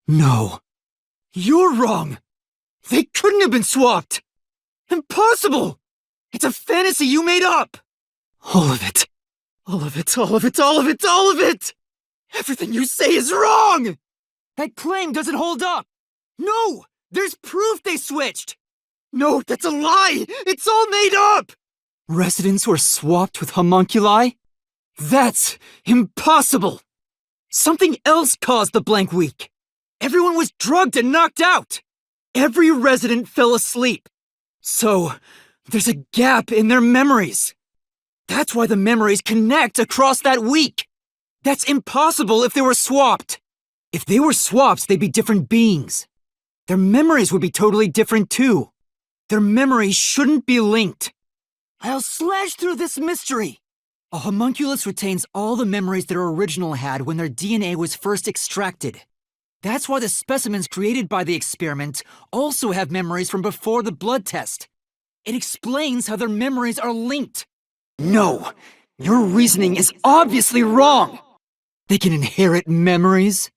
No. You're wrong! They couldn't have been swapped! Impossible! It's a fantasy you made up! All of it. All of it, all of it, all of it, all of it! Everything you say is wrong! That claim doesn't hold up! No! There's proof they switched! No, that's a lie! It's all made up! Residents were swapped with homunculi? That's impossible! Something else caused the blank week. Everyone was drugged and knocked out. Every resident fell asleep. So, there's a gap in their memories. That's why the memories connect across that week. That's impossible if they were swapped. If they were swaps, they'd be different beings. Their memories would be totally different too. Their memories shouldn't be linked. I'll slash through this mystery. A homunculus retains all the memories their original had when their DNA was first extracted. That's why the specimens created by the experiment also have memories from before the blood test. It explains how their memories are linked. No, your reasoning is obviously wrong. They can inherit memories?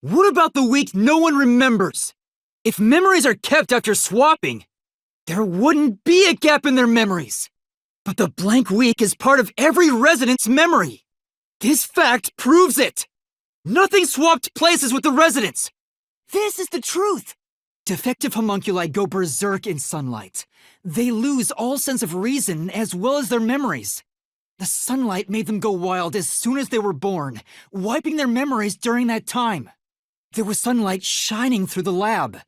What about the week no one remembers? If memories are kept after swapping, there wouldn't be a gap in their memories. But the blank week is part of every resident's memory. This fact proves it. Nothing swapped places with the residents. This is the truth. Defective homunculi go berserk in sunlight. They lose all sense of reason as well as their memories. The sunlight made them go wild as soon as they were born, wiping their memories during that time. There was sunlight shining through the lab.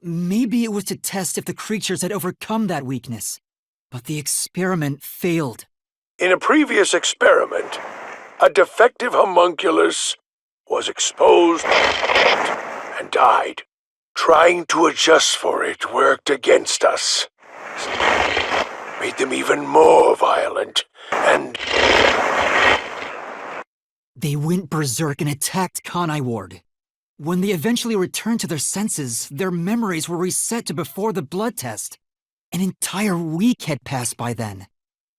Maybe it was to test if the creatures had overcome that weakness. But the experiment failed. In a previous experiment, a defective homunculus was exposed and died. Trying to adjust for it worked against us. Made them even more violent, and... They went berserk and attacked Conai Ward. When they eventually returned to their senses, their memories were reset to before the blood test. An entire week had passed by then.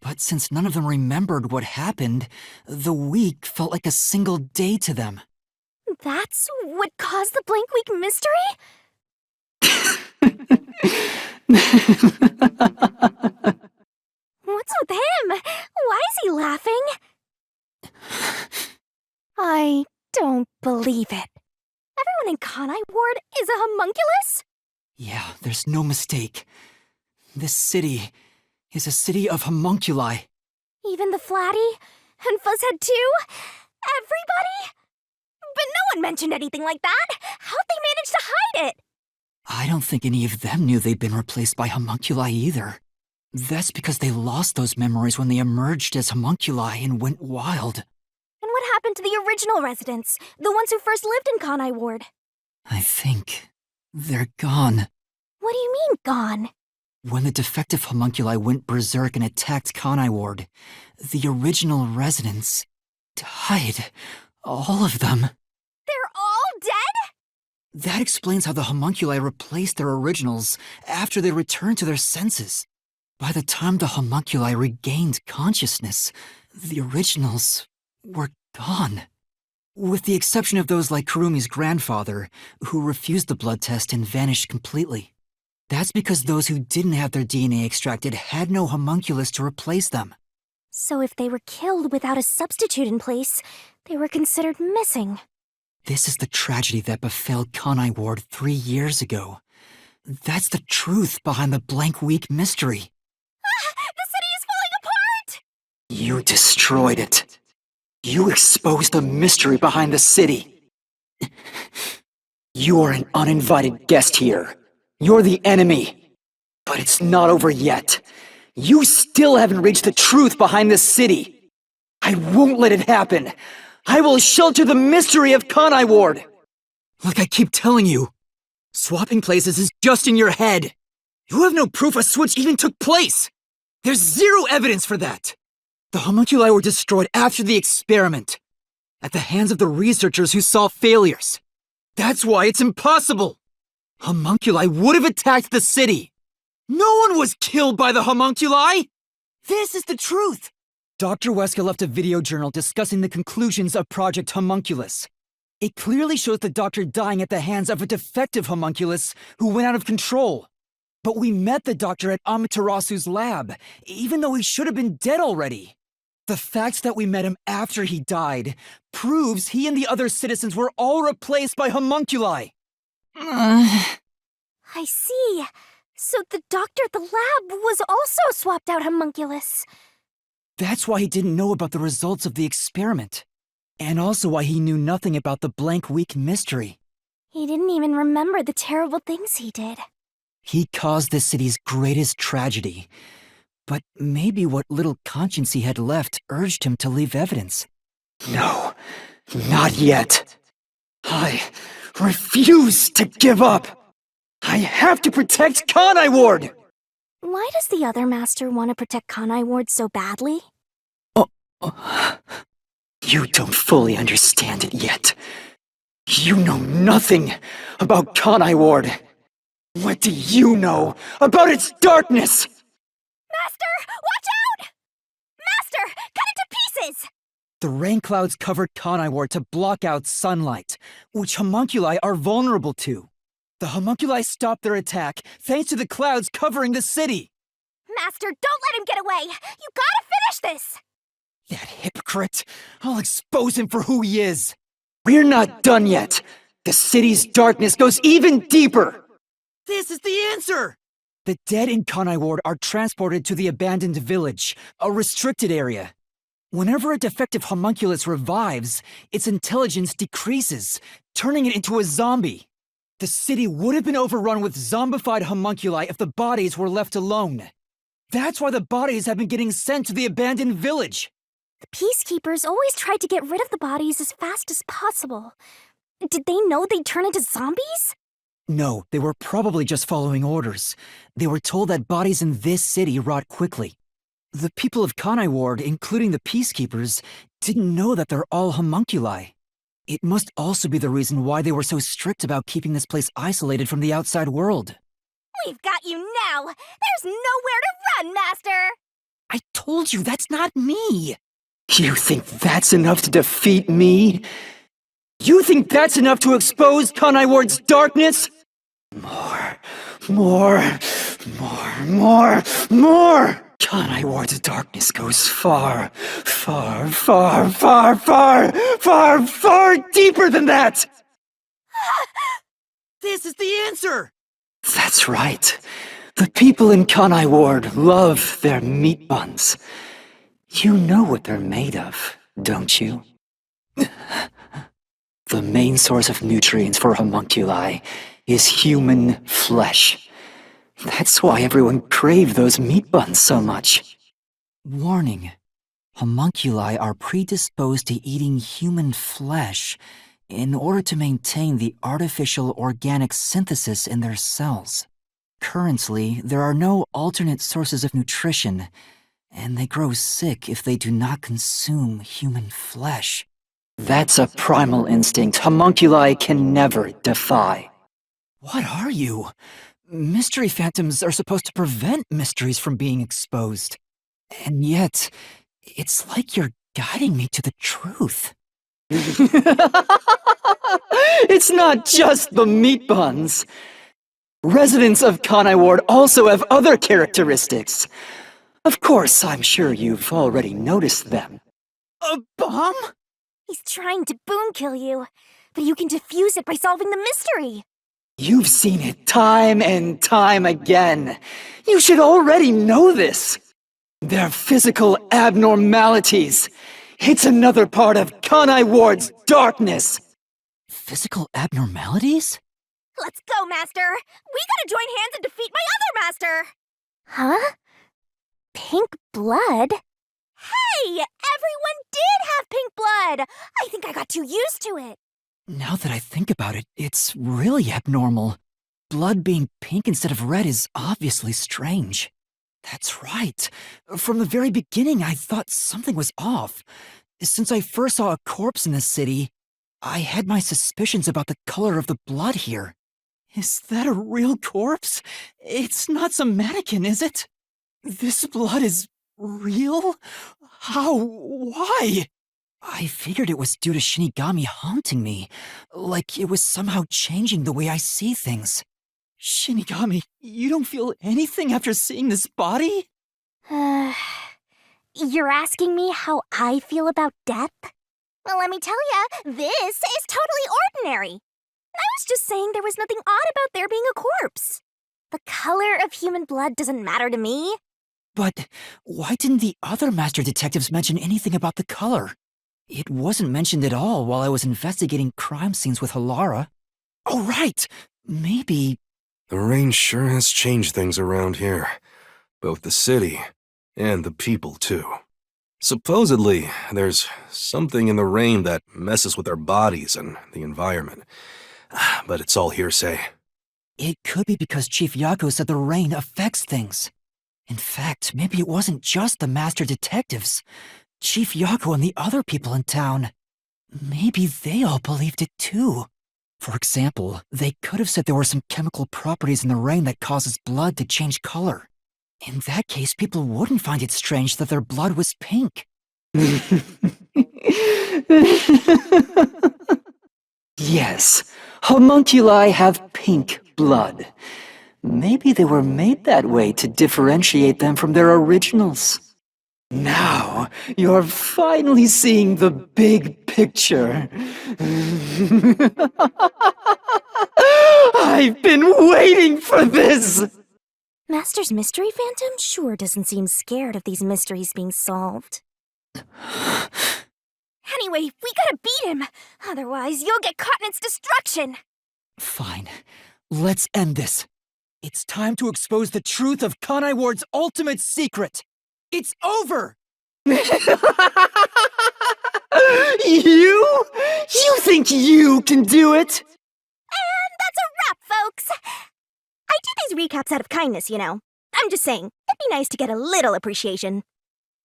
But since none of them remembered what happened, the week felt like a single day to them. That's what caused the blank week mystery? What's with him? Why is he laughing? I don't believe it. Everyone in Conai Ward is a homunculus? Yeah, there's no mistake. This city is a city of homunculi. Even the Flatty? And Fuzzhead too? Everybody? But no one mentioned anything like that! How'd they manage to hide it? I don't think any of them knew they'd been replaced by homunculi either. That's because they lost those memories when they emerged as homunculi and went wild. And what happened to the original residents? The ones who first lived in Conai Ward? I think they're gone. What do you mean, gone? When the defective homunculi went berserk and attacked Conai Ward, the original residents died. All of them. They're all dead? That explains how the homunculi replaced their originals after they returned to their senses. By the time the homunculi regained consciousness, the originals were gone. With the exception of those like Kurumi's grandfather, who refused the blood test and vanished completely. That's because those who didn't have their DNA extracted had no homunculus to replace them. So if they were killed without a substitute in place, they were considered missing. This is the tragedy that befell Conai Ward 3 years ago. That's the truth behind the blank week mystery. The city is falling apart! You destroyed it. You exposed the mystery behind the city. You are an uninvited guest here. You're the enemy. But it's not over yet. You still haven't reached the truth behind this city. I won't let it happen. I will shelter the mystery of Conai Ward. Like I keep telling you, swapping places is just in your head. You have no proof a switch even took place. There's zero evidence for that. The homunculi were destroyed after the experiment, at the hands of the researchers who saw failures. That's why it's impossible. Homunculi would have attacked the city. No one was killed by the homunculi. This is the truth. Dr. Weska left a video journal discussing the conclusions of Project Homunculus. It clearly shows the doctor dying at the hands of a defective homunculus who went out of control. But we met the doctor at Amaterasu's lab, even though he should have been dead already. The fact that we met him after he died proves he and the other citizens were all replaced by homunculi. I see. So the doctor at the lab was also swapped out homunculus. That's why he didn't know about the results of the experiment. And also why he knew nothing about the blank week mystery. He didn't even remember the terrible things he did. He caused the city's greatest tragedy. But maybe what little conscience he had left urged him to leave evidence. No, not yet. I refuse to give up. I have to protect Kanai Ward! Why does the other master want to protect Kanai Ward so badly? You don't fully understand it yet. You know nothing about Kanai Ward. What do you know about its darkness? Master, watch out! Master, cut it to pieces! The rain clouds covered Kanai Ward to block out sunlight, which homunculi are vulnerable to. The homunculi stopped their attack thanks to the clouds covering the city. Master, don't let him get away! You gotta finish this! That hypocrite! I'll expose him for who he is! We're not done yet! The city's darkness goes even deeper! This is the answer! The dead in Kanai Ward are transported to the abandoned village, a restricted area. Whenever a defective homunculus revives, its intelligence decreases, turning it into a zombie. The city would have been overrun with zombified homunculi if the bodies were left alone. That's why the bodies have been getting sent to the abandoned village. The peacekeepers always tried to get rid of the bodies as fast as possible. Did they know they'd turn into zombies? No, they were probably just following orders. They were told that bodies in this city rot quickly. The people of Kanai Ward, including the peacekeepers, didn't know that they're all homunculi. It must also be the reason why they were so strict about keeping this place isolated from the outside world. We've got you now! There's nowhere to run, Master! I told you, that's not me! You think that's enough to defeat me? You think that's enough to expose Kanai Ward's darkness? More. Kanai Ward's darkness goes far deeper than that! This is the answer! That's right. The people in Kanai Ward love their meat buns. You know what they're made of, don't you? The main source of nutrients for homunculi is human flesh. That's why everyone craved those meat buns so much. Warning. Homunculi are predisposed to eating human flesh in order to maintain the artificial organic synthesis in their cells. Currently, there are no alternate sources of nutrition, and they grow sick if they do not consume human flesh. That's a primal instinct homunculi can never defy. What are you? Mystery phantoms are supposed to prevent mysteries from being exposed. And yet, it's like you're guiding me to the truth. It's not just the meat buns. Residents of Kanai Ward also have other characteristics. Of course, I'm sure you've already noticed them. A bomb? He's trying to boom kill you, but you can defuse it by solving the mystery. You've seen it time and time again. You should already know this. They're physical abnormalities. It's another part of Kanai Ward's darkness. Physical abnormalities? Let's go, Master! We gotta join hands and defeat my other master! Huh? Pink blood? Hey! Everyone did have pink blood! I think I got too used to it. Now that I think about it, it's really abnormal. Blood being pink instead of red is obviously strange. That's right. From the very beginning, I thought something was off. Since I first saw a corpse in this city, I had my suspicions about the color of the blood here. Is that a real corpse? It's not some mannequin, is it? This blood is real? How? Why? I figured it was due to Shinigami haunting me, like it was somehow changing the way I see things. Shinigami, you don't feel anything after seeing this body? You're asking me how I feel about death? Well, let me tell ya, this is totally ordinary. I was just saying there was nothing odd about there being a corpse. The color of human blood doesn't matter to me. But why didn't the other master detectives mention anything about the color? It wasn't mentioned at all while I was investigating crime scenes with Halara. Oh, right! Maybe... The rain sure has changed things around here. Both the city and the people, too. Supposedly, there's something in the rain that messes with our bodies and the environment. But it's all hearsay. It could be because Chief Yako said the rain affects things. In fact, maybe it wasn't just the master detectives. Chief Yako and the other people in town. Maybe they all believed it too. For example, they could have said there were some chemical properties in the rain that causes blood to change color. In that case, people wouldn't find it strange that their blood was pink. Yes, homunculi have pink blood. Maybe they were made that way to differentiate them from their originals. Now, you're finally seeing the big picture. I've been waiting for this! Master's mystery phantom sure doesn't seem scared of these mysteries being solved. Anyway, we gotta beat him! Otherwise, you'll get caught in its destruction! Fine. Let's end this. It's time to expose the truth of Kanai Ward's ultimate secret. It's over! You think you can do it? And that's a wrap, folks! I do these recaps out of kindness, you know. I'm just saying, it'd be nice to get a little appreciation.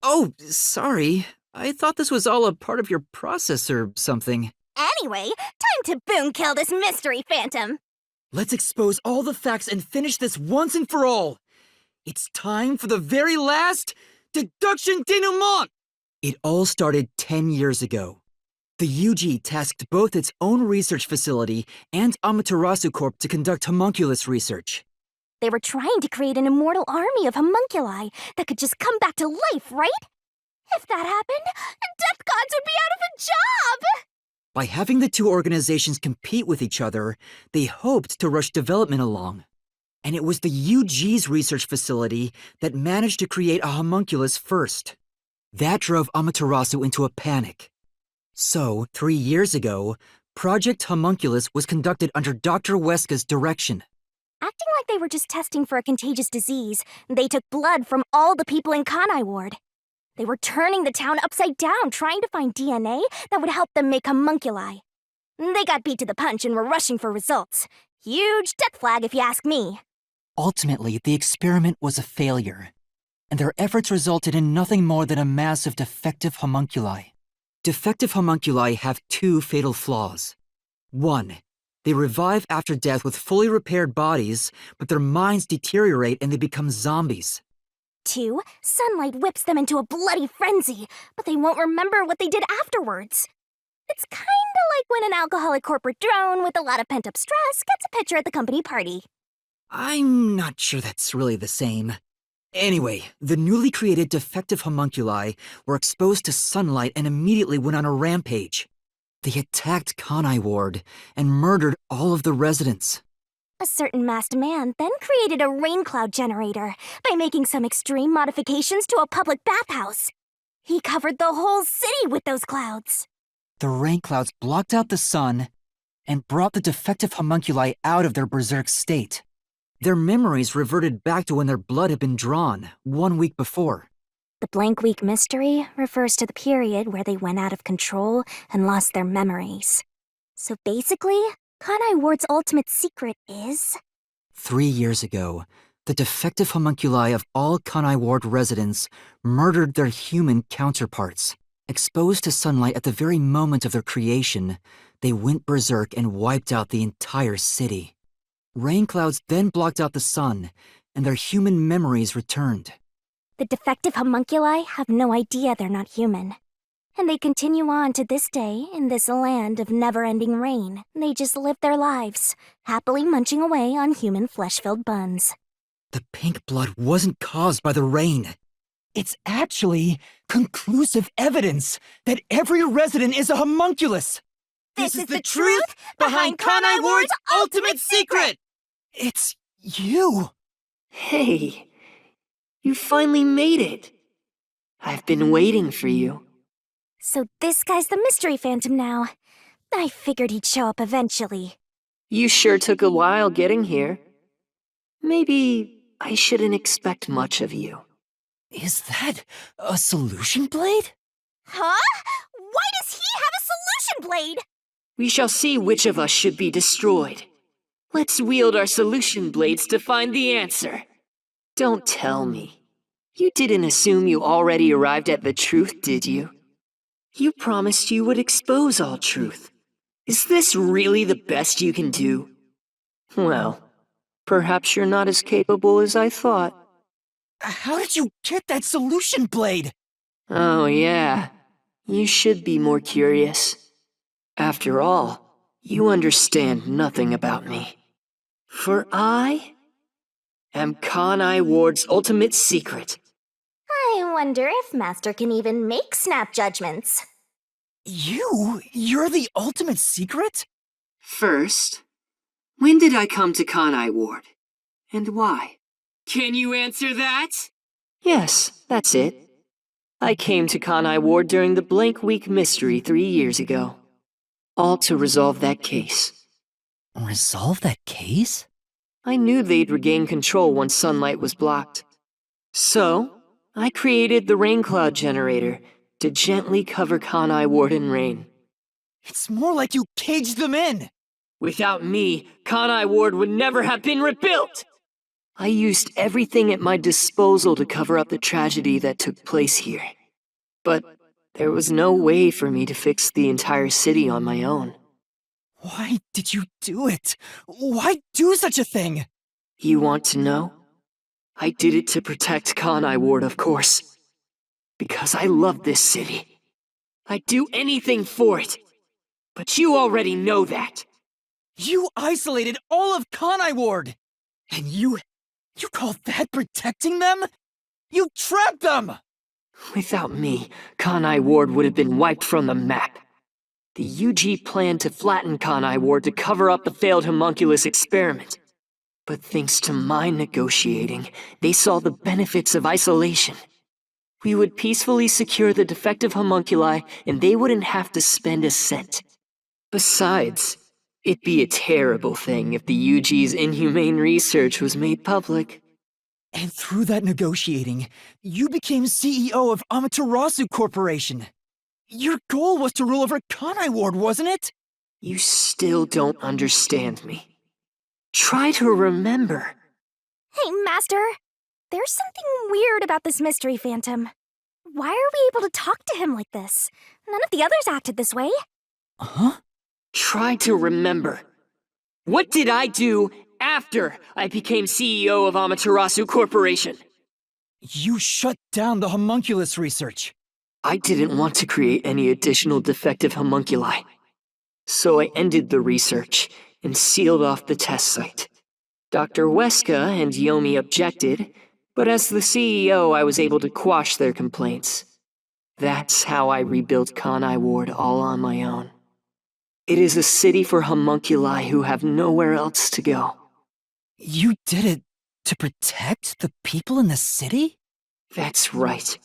Oh, sorry. I thought this was all a part of your process or something. Anyway, time to boom kill this mystery phantom! Let's expose all the facts and finish this once and for all. It's time for the very last deduction denouement! It all started 10 years ago. The UG tasked both its own research facility and Amaterasu Corp to conduct homunculus research. They were trying to create an immortal army of homunculi that could just come back to life, right? If that happened, death gods would be out of a job! By having the two organizations compete with each other, they hoped to rush development along. And it was the UG's research facility that managed to create a homunculus first. That drove Amaterasu into a panic. So, 3 years ago, Project Homunculus was conducted under Dr. Weska's direction. Acting like they were just testing for a contagious disease, they took blood from all the people in Kanai Ward. They were turning the town upside down, trying to find DNA that would help them make homunculi. They got beat to the punch and were rushing for results. Huge death flag, if you ask me. Ultimately, the experiment was a failure, and their efforts resulted in nothing more than a mass of defective homunculi. Defective homunculi have two fatal flaws. 1. They revive after death with fully repaired bodies, but their minds deteriorate and they become zombies. 2. Sunlight whips them into a bloody frenzy, but they won't remember what they did afterwards. It's kinda like when an alcoholic corporate drone with a lot of pent-up stress gets a picture at the company party. I'm not sure that's really the same. Anyway, the newly created defective homunculi were exposed to sunlight and immediately went on a rampage. They attacked Kanai Ward and murdered all of the residents. A certain masked man then created a rain cloud generator by making some extreme modifications to a public bathhouse. He covered the whole city with those clouds. The rain clouds blocked out the sun and brought the defective homunculi out of their berserk state. Their memories reverted back to when their blood had been drawn 1 week before. The blank week mystery refers to the period where they went out of control and lost their memories. So basically, Kanai Ward's ultimate secret is... 3 years ago, the defective homunculi of all Kanai Ward residents murdered their human counterparts. Exposed to sunlight at the very moment of their creation, they went berserk and wiped out the entire city. Rain clouds then blocked out the sun, and their human memories returned. The defective homunculi have no idea they're not human. And they continue on to this day in this land of never-ending rain. They just live their lives, happily munching away on human flesh-filled buns. The pink blood wasn't caused by the rain. It's actually conclusive evidence that every resident is a homunculus. This is the truth behind Kanai Ward's ultimate secret! It's you. Hey, you finally made it. I've been waiting for you. So this guy's the mystery phantom now. I figured he'd show up eventually. You sure took a while getting here. Maybe I shouldn't expect much of you. Is that a solution blade? Huh? Why does he have a solution blade? We shall see which of us should be destroyed. Let's wield our solution blades to find the answer. Don't tell me. You didn't assume you already arrived at the truth, did you? You promised you would expose all truth. Is this really the best you can do? Well, perhaps you're not as capable as I thought. How did you get that solution blade? Oh, yeah. You should be more curious. After all, you understand nothing about me. For I am Kanai Ward's ultimate secret. I wonder if Master can even make snap judgments. You're the ultimate secret? First, when did I come to Kanai Ward? And why? Can you answer that? Yes, that's it. I came to Kanai Ward during the Blank Week mystery 3 years ago. All to resolve that case. Resolve that case? I knew they'd regain control once sunlight was blocked. So, I created the rain cloud generator to gently cover Kanai Ward in rain. It's more like you caged them in. Without me, Kanai Ward would never have been rebuilt! I used everything at my disposal to cover up the tragedy that took place here. But there was no way for me to fix the entire city on my own. Why did you do it? Why do such a thing? You want to know? I did it to protect Kanai Ward, of course. Because I love this city. I'd do anything for it. But you already know that. You isolated all of Kanai Ward! And you call that protecting them? You trapped them! Without me, Kanai Ward would have been wiped from the map. The UG planned to flatten Kanai Ward to cover up the failed homunculus experiment. But thanks to my negotiating, they saw the benefits of isolation. We would peacefully secure the defective homunculi, and they wouldn't have to spend a cent. Besides, it'd be a terrible thing if the UG's inhumane research was made public. And through that negotiating, you became CEO of Amaterasu Corporation. Your goal was to rule over Kanai Ward, wasn't it? You still don't understand me. Try to remember. Hey, Master. There's something weird about this mystery phantom. Why are we able to talk to him like this? None of the others acted this way. Huh? Try to remember. What did I do after I became CEO of Amaterasu Corporation? You shut down the homunculus research. I didn't want to create any additional defective homunculi. So I ended the research and sealed off the test site. Dr. Weska and Yomi objected, but as the CEO I was able to quash their complaints. That's how I rebuilt Kanai Ward all on my own. It is a city for homunculi who have nowhere else to go. You did it to protect the people in the city? That's right.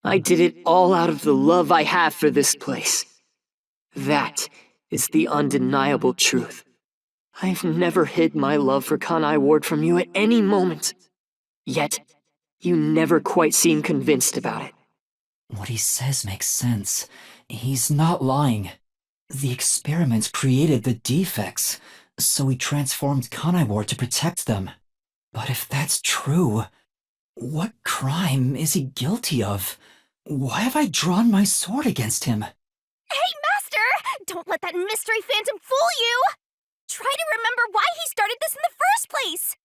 I did it all out of the love I have for this place. That is the undeniable truth. I've never hid my love for Kanai Ward from you at any moment. Yet, you never quite seem convinced about it. What he says makes sense. He's not lying. The experiments created the defects, so we transformed Kanai Ward to protect them. But if that's true, what crime is he guilty of? Why have I drawn my sword against him? Hey, Master! Don't let that mystery phantom fool you! Try to remember why he started this in the first place!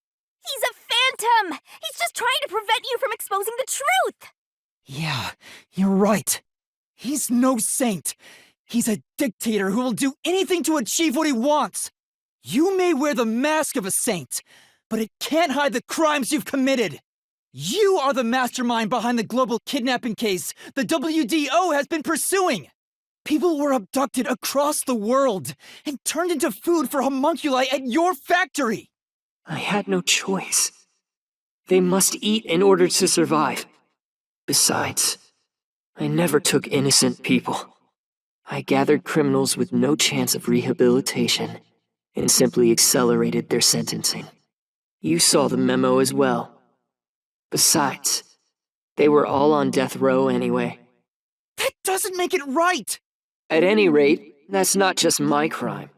He's a phantom! He's just trying to prevent you from exposing the truth! Yeah, you're right. He's no saint. He's a dictator who will do anything to achieve what he wants. You may wear the mask of a saint, but it can't hide the crimes you've committed. You are the mastermind behind the global kidnapping case the WDO has been pursuing. People were abducted across the world and turned into food for homunculi at your factory. I had no choice. They must eat in order to survive. Besides, I never took innocent people. I gathered criminals with no chance of rehabilitation and simply accelerated their sentencing. You saw the memo as well. Besides, they were all on death row anyway. That doesn't make it right! At any rate, that's not just my crime.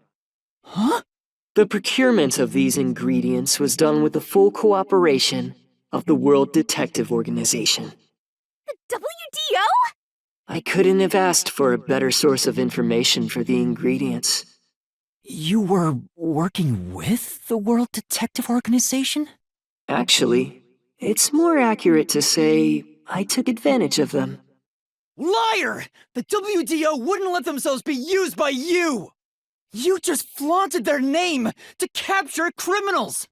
Huh? The procurement of these ingredients was done with the full cooperation of the World Detective Organization. The WDO? I couldn't have asked for a better source of information for the ingredients. You were working with the World Detective Organization? Actually, it's more accurate to say I took advantage of them. Liar! The WDO wouldn't let themselves be used by you! You just flaunted their name to capture criminals!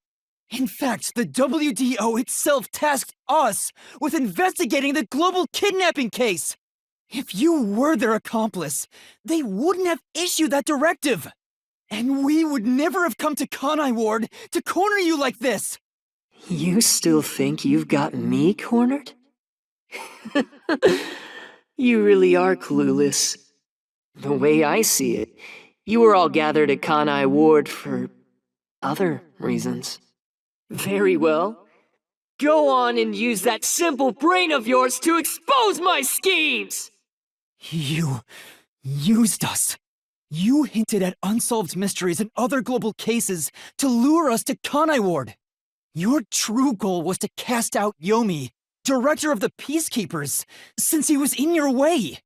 In fact, the WDO itself tasked us with investigating the global kidnapping case! If you were their accomplice, they wouldn't have issued that directive! And we would never have come to Kanai Ward to corner you like this! You still think you've got me cornered? You really are clueless. The way I see it, you were all gathered at Kanai Ward for other reasons. Very well. Go on and use that simple brain of yours to expose my schemes! You used us. You hinted at unsolved mysteries and other global cases to lure us to Kanai Ward. Your true goal was to cast out Yomi, director of the Peacekeepers, since he was in your way.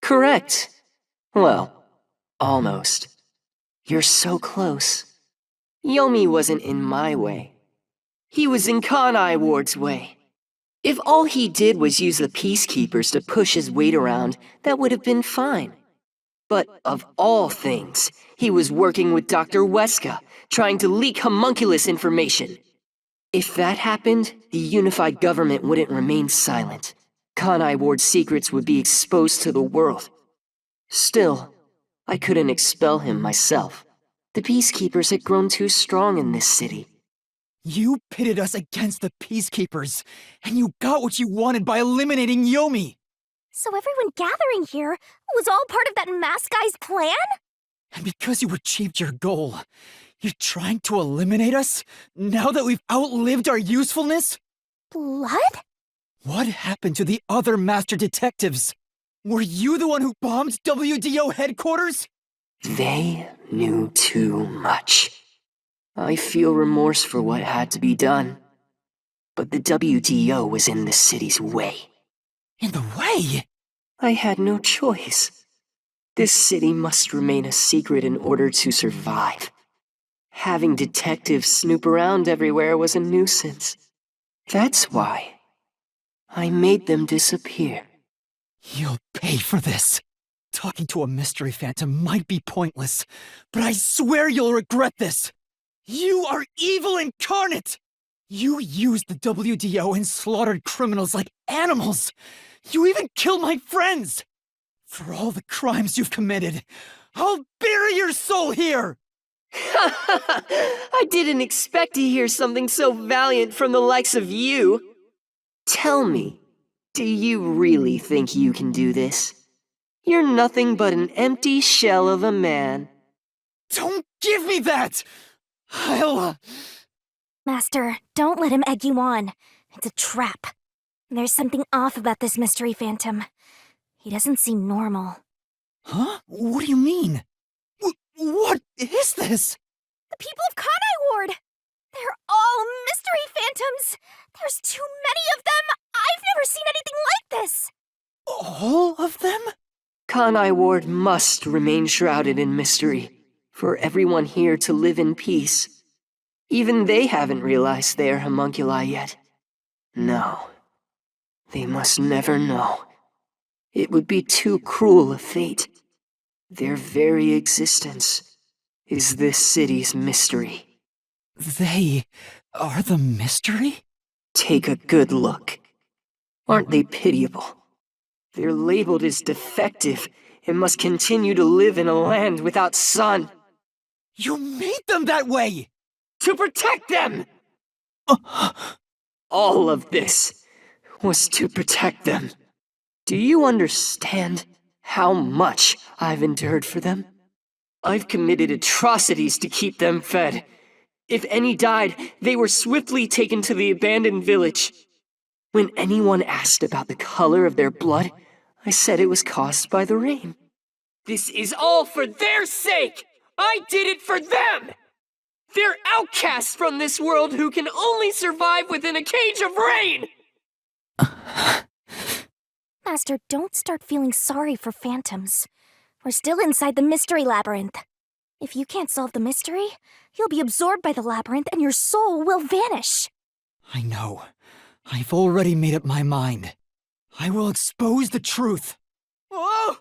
Correct. Well, almost. You're so close. Yomi wasn't in my way. He was in Kanai Ward's way. If all he did was use the Peacekeepers to push his weight around, that would have been fine. But of all things, he was working with Dr. Weska, trying to leak homunculus information. If that happened, the unified government wouldn't remain silent. Kanai Ward's secrets would be exposed to the world. Still, I couldn't expel him myself. The Peacekeepers had grown too strong in this city. You pitted us against the Peacekeepers, and you got what you wanted by eliminating Yomi! So everyone gathering here was all part of that masked guy's plan? And because you achieved your goal, you're trying to eliminate us? Now that we've outlived our usefulness? Blood? What happened to the other master detectives? Were you the one who bombed WDO headquarters? They knew too much. I feel remorse for what had to be done. But the WDO was in the city's way. In the way? I had no choice. This city must remain a secret in order to survive. Having detectives snoop around everywhere was a nuisance. That's why I made them disappear. You'll pay for this. Talking to a mystery phantom might be pointless, but I swear you'll regret this. You are evil incarnate! You used the WDO and slaughtered criminals like animals! You even killed my friends! For all the crimes you've committed, I'll bury your soul here! I didn't expect to hear something so valiant from the likes of you. Tell me, do you really think you can do this? You're nothing but an empty shell of a man. Don't give me that! Master, don't let him egg you on. It's a trap. There's something off about this mystery phantom. He doesn't seem normal. Huh? What do you mean? What is this? The people of Kanai Ward! They're all mystery phantoms! There's too many of them! I've never seen anything like this! All of them? Kanai Ward must remain shrouded in mystery, for everyone here to live in peace. Even they haven't realized they are homunculi yet. No. They must never know. It would be too cruel a fate. Their very existence is this city's mystery. They are the mystery? Take a good look. Aren't they pitiable? They're labeled as defective and must continue to live in a land without sun. You made them that way! To protect them! All of this was to protect them. Do you understand how much I've endured for them? I've committed atrocities to keep them fed. If any died, they were swiftly taken to the abandoned village. When anyone asked about the color of their blood, I said it was caused by the rain. This is all for their sake! I did it for them! They're outcasts from this world who can only survive within a cage of rain! Master, don't start feeling sorry for phantoms. We're still inside the mystery labyrinth. If you can't solve the mystery, you'll be absorbed by the labyrinth and your soul will vanish. I know. I've already made up my mind. I will expose the truth. Oh!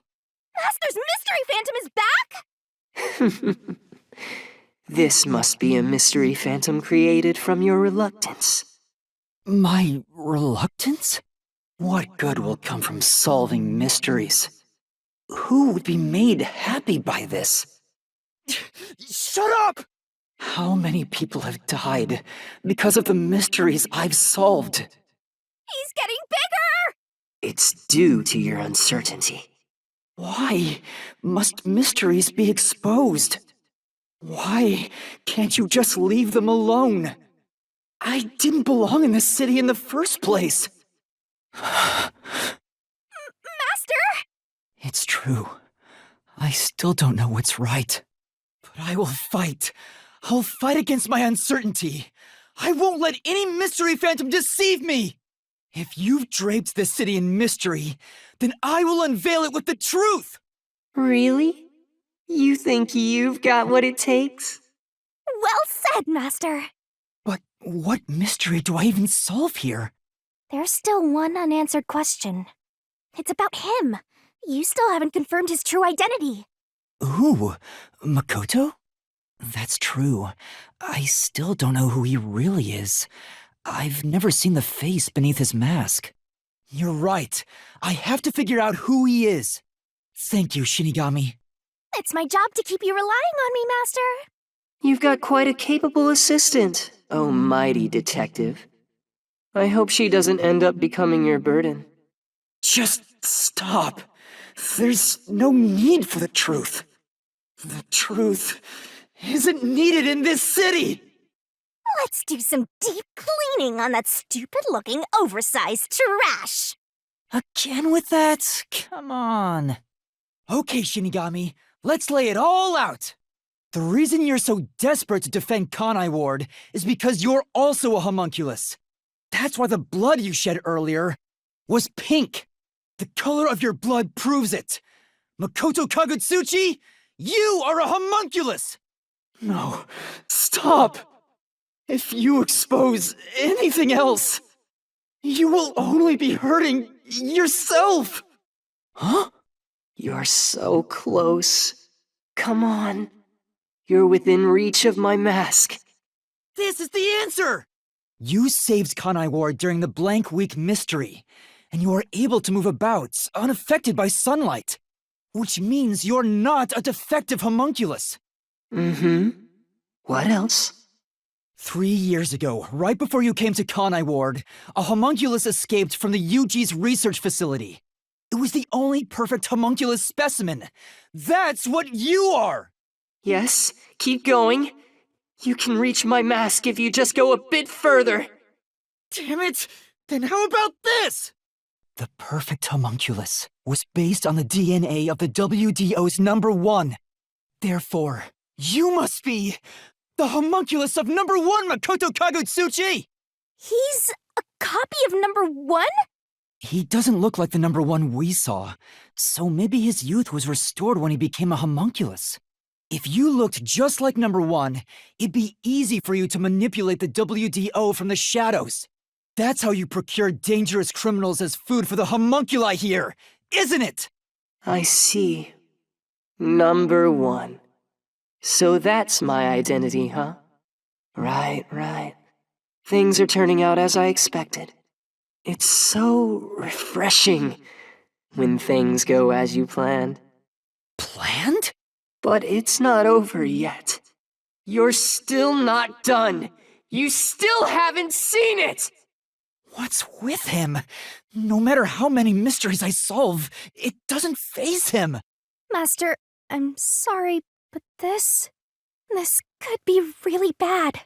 Master's mystery phantom is back? This must be a mystery phantom created from your reluctance. My reluctance? What good will come from solving mysteries? Who would be made happy by this? Shut up! How many people have died because of the mysteries I've solved? He's getting bigger! It's due to your uncertainty. Why must mysteries be exposed? Why can't you just leave them alone? I didn't belong in this city in the first place. Master? It's true. I still don't know what's right. But I will fight. I'll fight against my uncertainty. I won't let any mystery phantom deceive me. If you've draped this city in mystery, then I will unveil it with the truth. Really? You think you've got what it takes? Well said, Master. But what mystery do I even solve here? There's still one unanswered question. It's about him. You still haven't confirmed his true identity. Ooh, Makoto? That's true. I still don't know who he really is. I've never seen the face beneath his mask. You're right. I have to figure out who he is. Thank you, Shinigami. It's my job to keep you relying on me, Master. You've got quite a capable assistant, oh mighty detective. I hope she doesn't end up becoming your burden. Just stop. There's no need for the truth. The truth isn't needed in this city. Let's do some deep cleaning on that stupid-looking, oversized trash. Again with that? Come on. Okay, Shinigami, let's lay it all out. The reason you're so desperate to defend Kanai Ward is because you're also a homunculus. That's why the blood you shed earlier was pink. The color of your blood proves it. Makoto Kagutsuchi, you are a homunculus! No, stop! If you expose anything else, you will only be hurting yourself! Huh? You're so close. Come on. You're within reach of my mask. This is the answer! You saved Kanai Ward during the Blank Week mystery, and you are able to move about unaffected by sunlight, which means you're not a defective homunculus. Mm-hmm. What else? 3 years ago, right before you came to Kanai Ward, a homunculus escaped from the UG's research facility. It was the only perfect homunculus specimen. That's what you are! Yes, keep going. You can reach my mask if you just go a bit further. Damn it! Then how about this? The perfect homunculus was based on the DNA of the WDO's number 1. Therefore, you must be the homunculus of number 1, Makoto Kagutsuchi! He's a copy of number 1? He doesn't look like the number 1 we saw, so maybe his youth was restored when he became a homunculus. If you looked just like number 1, it'd be easy for you to manipulate the WDO from the shadows. That's how you procure dangerous criminals as food for the homunculi here, isn't it? I see. Number 1. So that's my identity, huh? Right. Things are turning out as I expected. It's so refreshing when things go as you planned. Planned? But it's not over yet. You're still not done. You still haven't seen it! What's with him? No matter how many mysteries I solve, it doesn't faze him. Master, I'm sorry, but this could be really bad.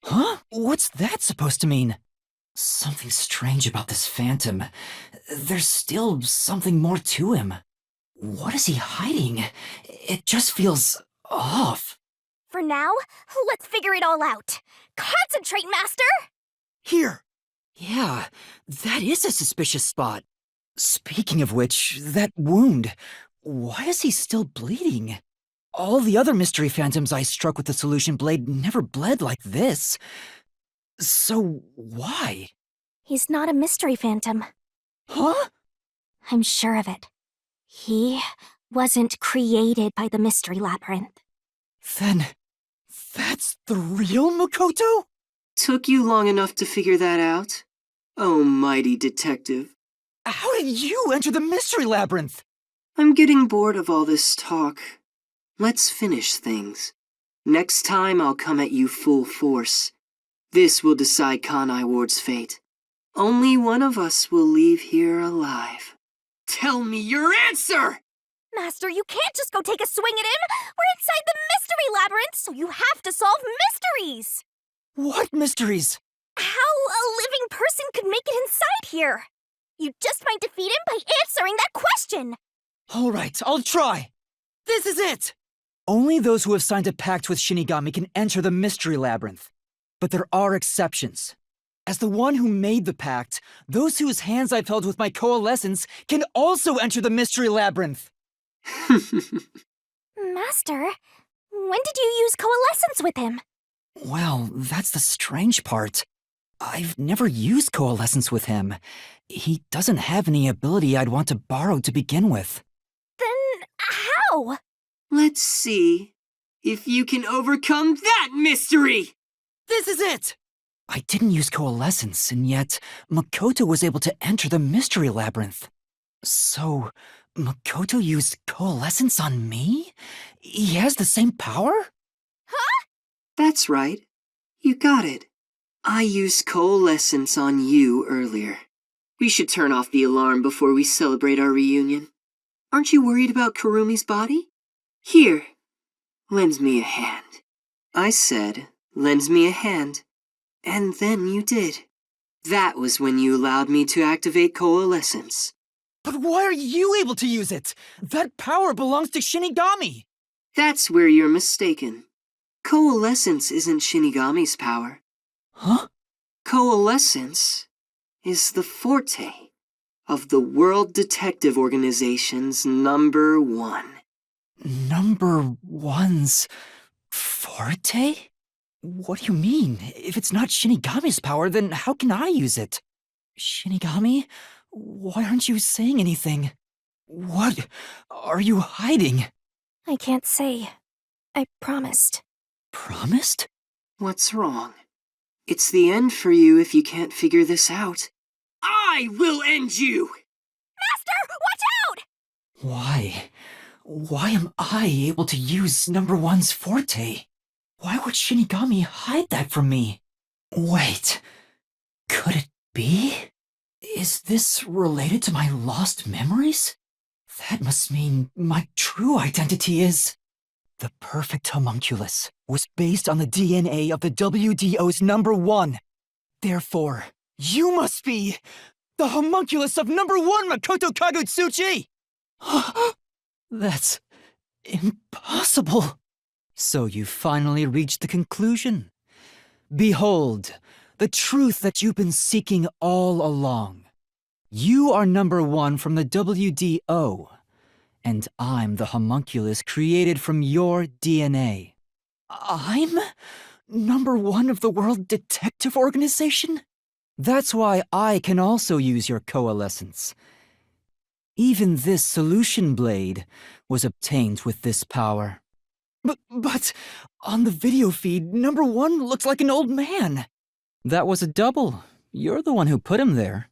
Huh? What's that supposed to mean? Something strange about this phantom. There's still something more to him. What is he hiding? It just feels off. For now, let's figure it all out. Concentrate, Master! Here. Yeah, that is a suspicious spot. Speaking of which, that wound. Why is he still bleeding? All the other mystery phantoms I struck with the solution blade never bled like this. So why? He's not a mystery phantom. Huh? I'm sure of it. He wasn't created by the mystery labyrinth. Then, that's the real Makoto? Took you long enough to figure that out? Oh, mighty detective. How did you enter the mystery labyrinth? I'm getting bored of all this talk. Let's finish things. Next time I'll come at you full force. This will decide Kanai Ward's fate. Only one of us will leave here alive. Tell me your answer! Master, you can't just go take a swing at him! We're inside the mystery labyrinth, so you have to solve mysteries! What mysteries? How a living person could make it inside here? You just might defeat him by answering that question! All right, I'll try. This is it! Only those who have signed a pact with Shinigami can enter the mystery labyrinth. But there are exceptions. As the one who made the pact, those whose hands I've held with my coalescence can also enter the mystery labyrinth. Master, when did you use coalescence with him? Well, that's the strange part. I've never used coalescence with him. He doesn't have any ability I'd want to borrow to begin with. Then how? Let's see if you can overcome that mystery! This is it! I didn't use coalescence, and yet Makoto was able to enter the mystery labyrinth. So, Makoto used coalescence on me? He has the same power? That's right. You got it. I used coalescence on you earlier. We should turn off the alarm before we celebrate our reunion. Aren't you worried about Kurumi's body? Here, lend me a hand. I said, lend me a hand. And then you did. That was when you allowed me to activate coalescence. But why are you able to use it? That power belongs to Shinigami! That's where you're mistaken. Coalescence isn't Shinigami's power. Huh? Coalescence is the forte of the World Detective Organization's number 1. Number one's forte? What do you mean? If it's not Shinigami's power, then how can I use it? Shinigami? Why aren't you saying anything? What are you hiding? I can't say. I promised. Promised? What's wrong? It's the end for you if you can't figure this out. I will end you! Master, watch out! Why? Why am I able to use number one's forte? Why would Shinigami hide that from me? Wait, could it be? Is this related to my lost memories? That must mean my true identity is... The perfect homunculus was based on the DNA of the WDO's number 1. Therefore, you must be the homunculus of number 1 Makoto Kagutsuchi! That's impossible. So you finally reached the conclusion. Behold, the truth that you've been seeking all along. You are number 1 from the WDO, and I'm the homunculus created from your DNA. I'm number 1 of the World Detective Organization? That's why I can also use your coalescence. Even this solution blade was obtained with this power. But on the video feed, number 1 looks like an old man. That was a double. You're the one who put him there.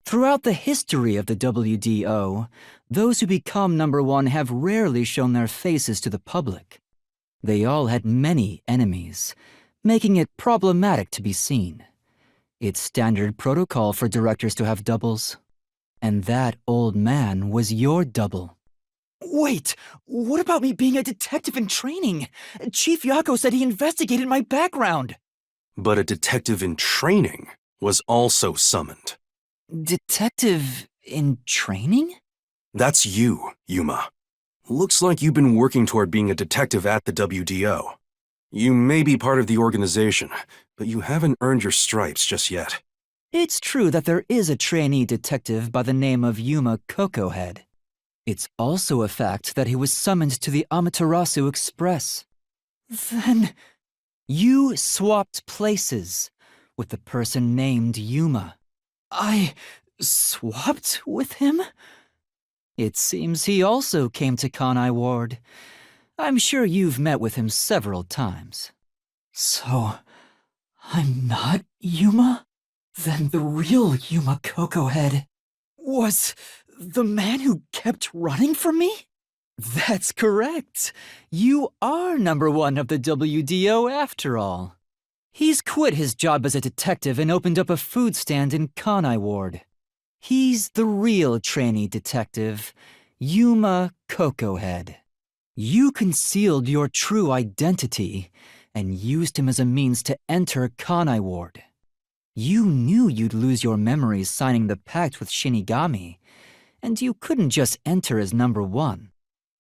Throughout the history of the WDO, those who become number 1 have rarely shown their faces to the public. They all had many enemies, making it problematic to be seen. It's standard protocol for directors to have doubles. And that old man was your double. Wait, what about me being a detective in training? Chief Yako said he investigated my background. But a detective in training was also summoned. Detective in training? That's you, Yuma. Looks like you've been working toward being a detective at the WDO. You may be part of the organization, but you haven't earned your stripes just yet. It's true that there is a trainee detective by the name of Yuma Cocohead. It's also a fact that he was summoned to the Amaterasu Express. Then, you swapped places with the person named Yuma. I swapped with him? It seems he also came to Kanai Ward. I'm sure you've met with him several times. So, I'm not Yuma? Then the real Yuma Cocohead was the man who kept running from me? That's correct. You are number 1 of the WDO after all. He's quit his job as a detective and opened up a food stand in Kanai Ward. He's the real trainee detective, Yuma Cocohead. You concealed your true identity and used him as a means to enter Kanai Ward. You knew you'd lose your memories signing the pact with Shinigami, and you couldn't just enter as number 1.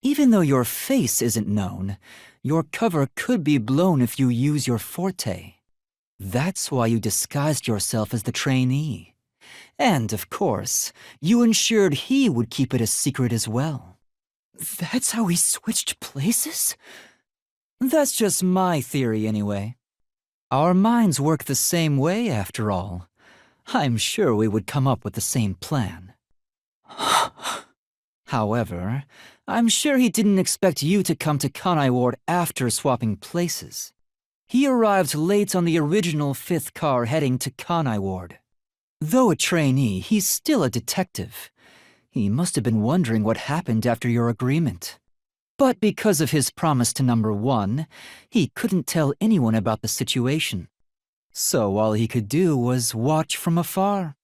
Even though your face isn't known, your cover could be blown if you use your forte. That's why you disguised yourself as the trainee. And, of course, you ensured he would keep it a secret as well. That's how we switched places? That's just my theory anyway. Our minds work the same way, after all. I'm sure we would come up with the same plan. However, I'm sure he didn't expect you to come to Kanai Ward after swapping places. He arrived late on the original 5th car heading to Kanai Ward. Though a trainee, he's still a detective. He must have been wondering what happened after your agreement. But because of his promise to number 1, he couldn't tell anyone about the situation. So all he could do was watch from afar.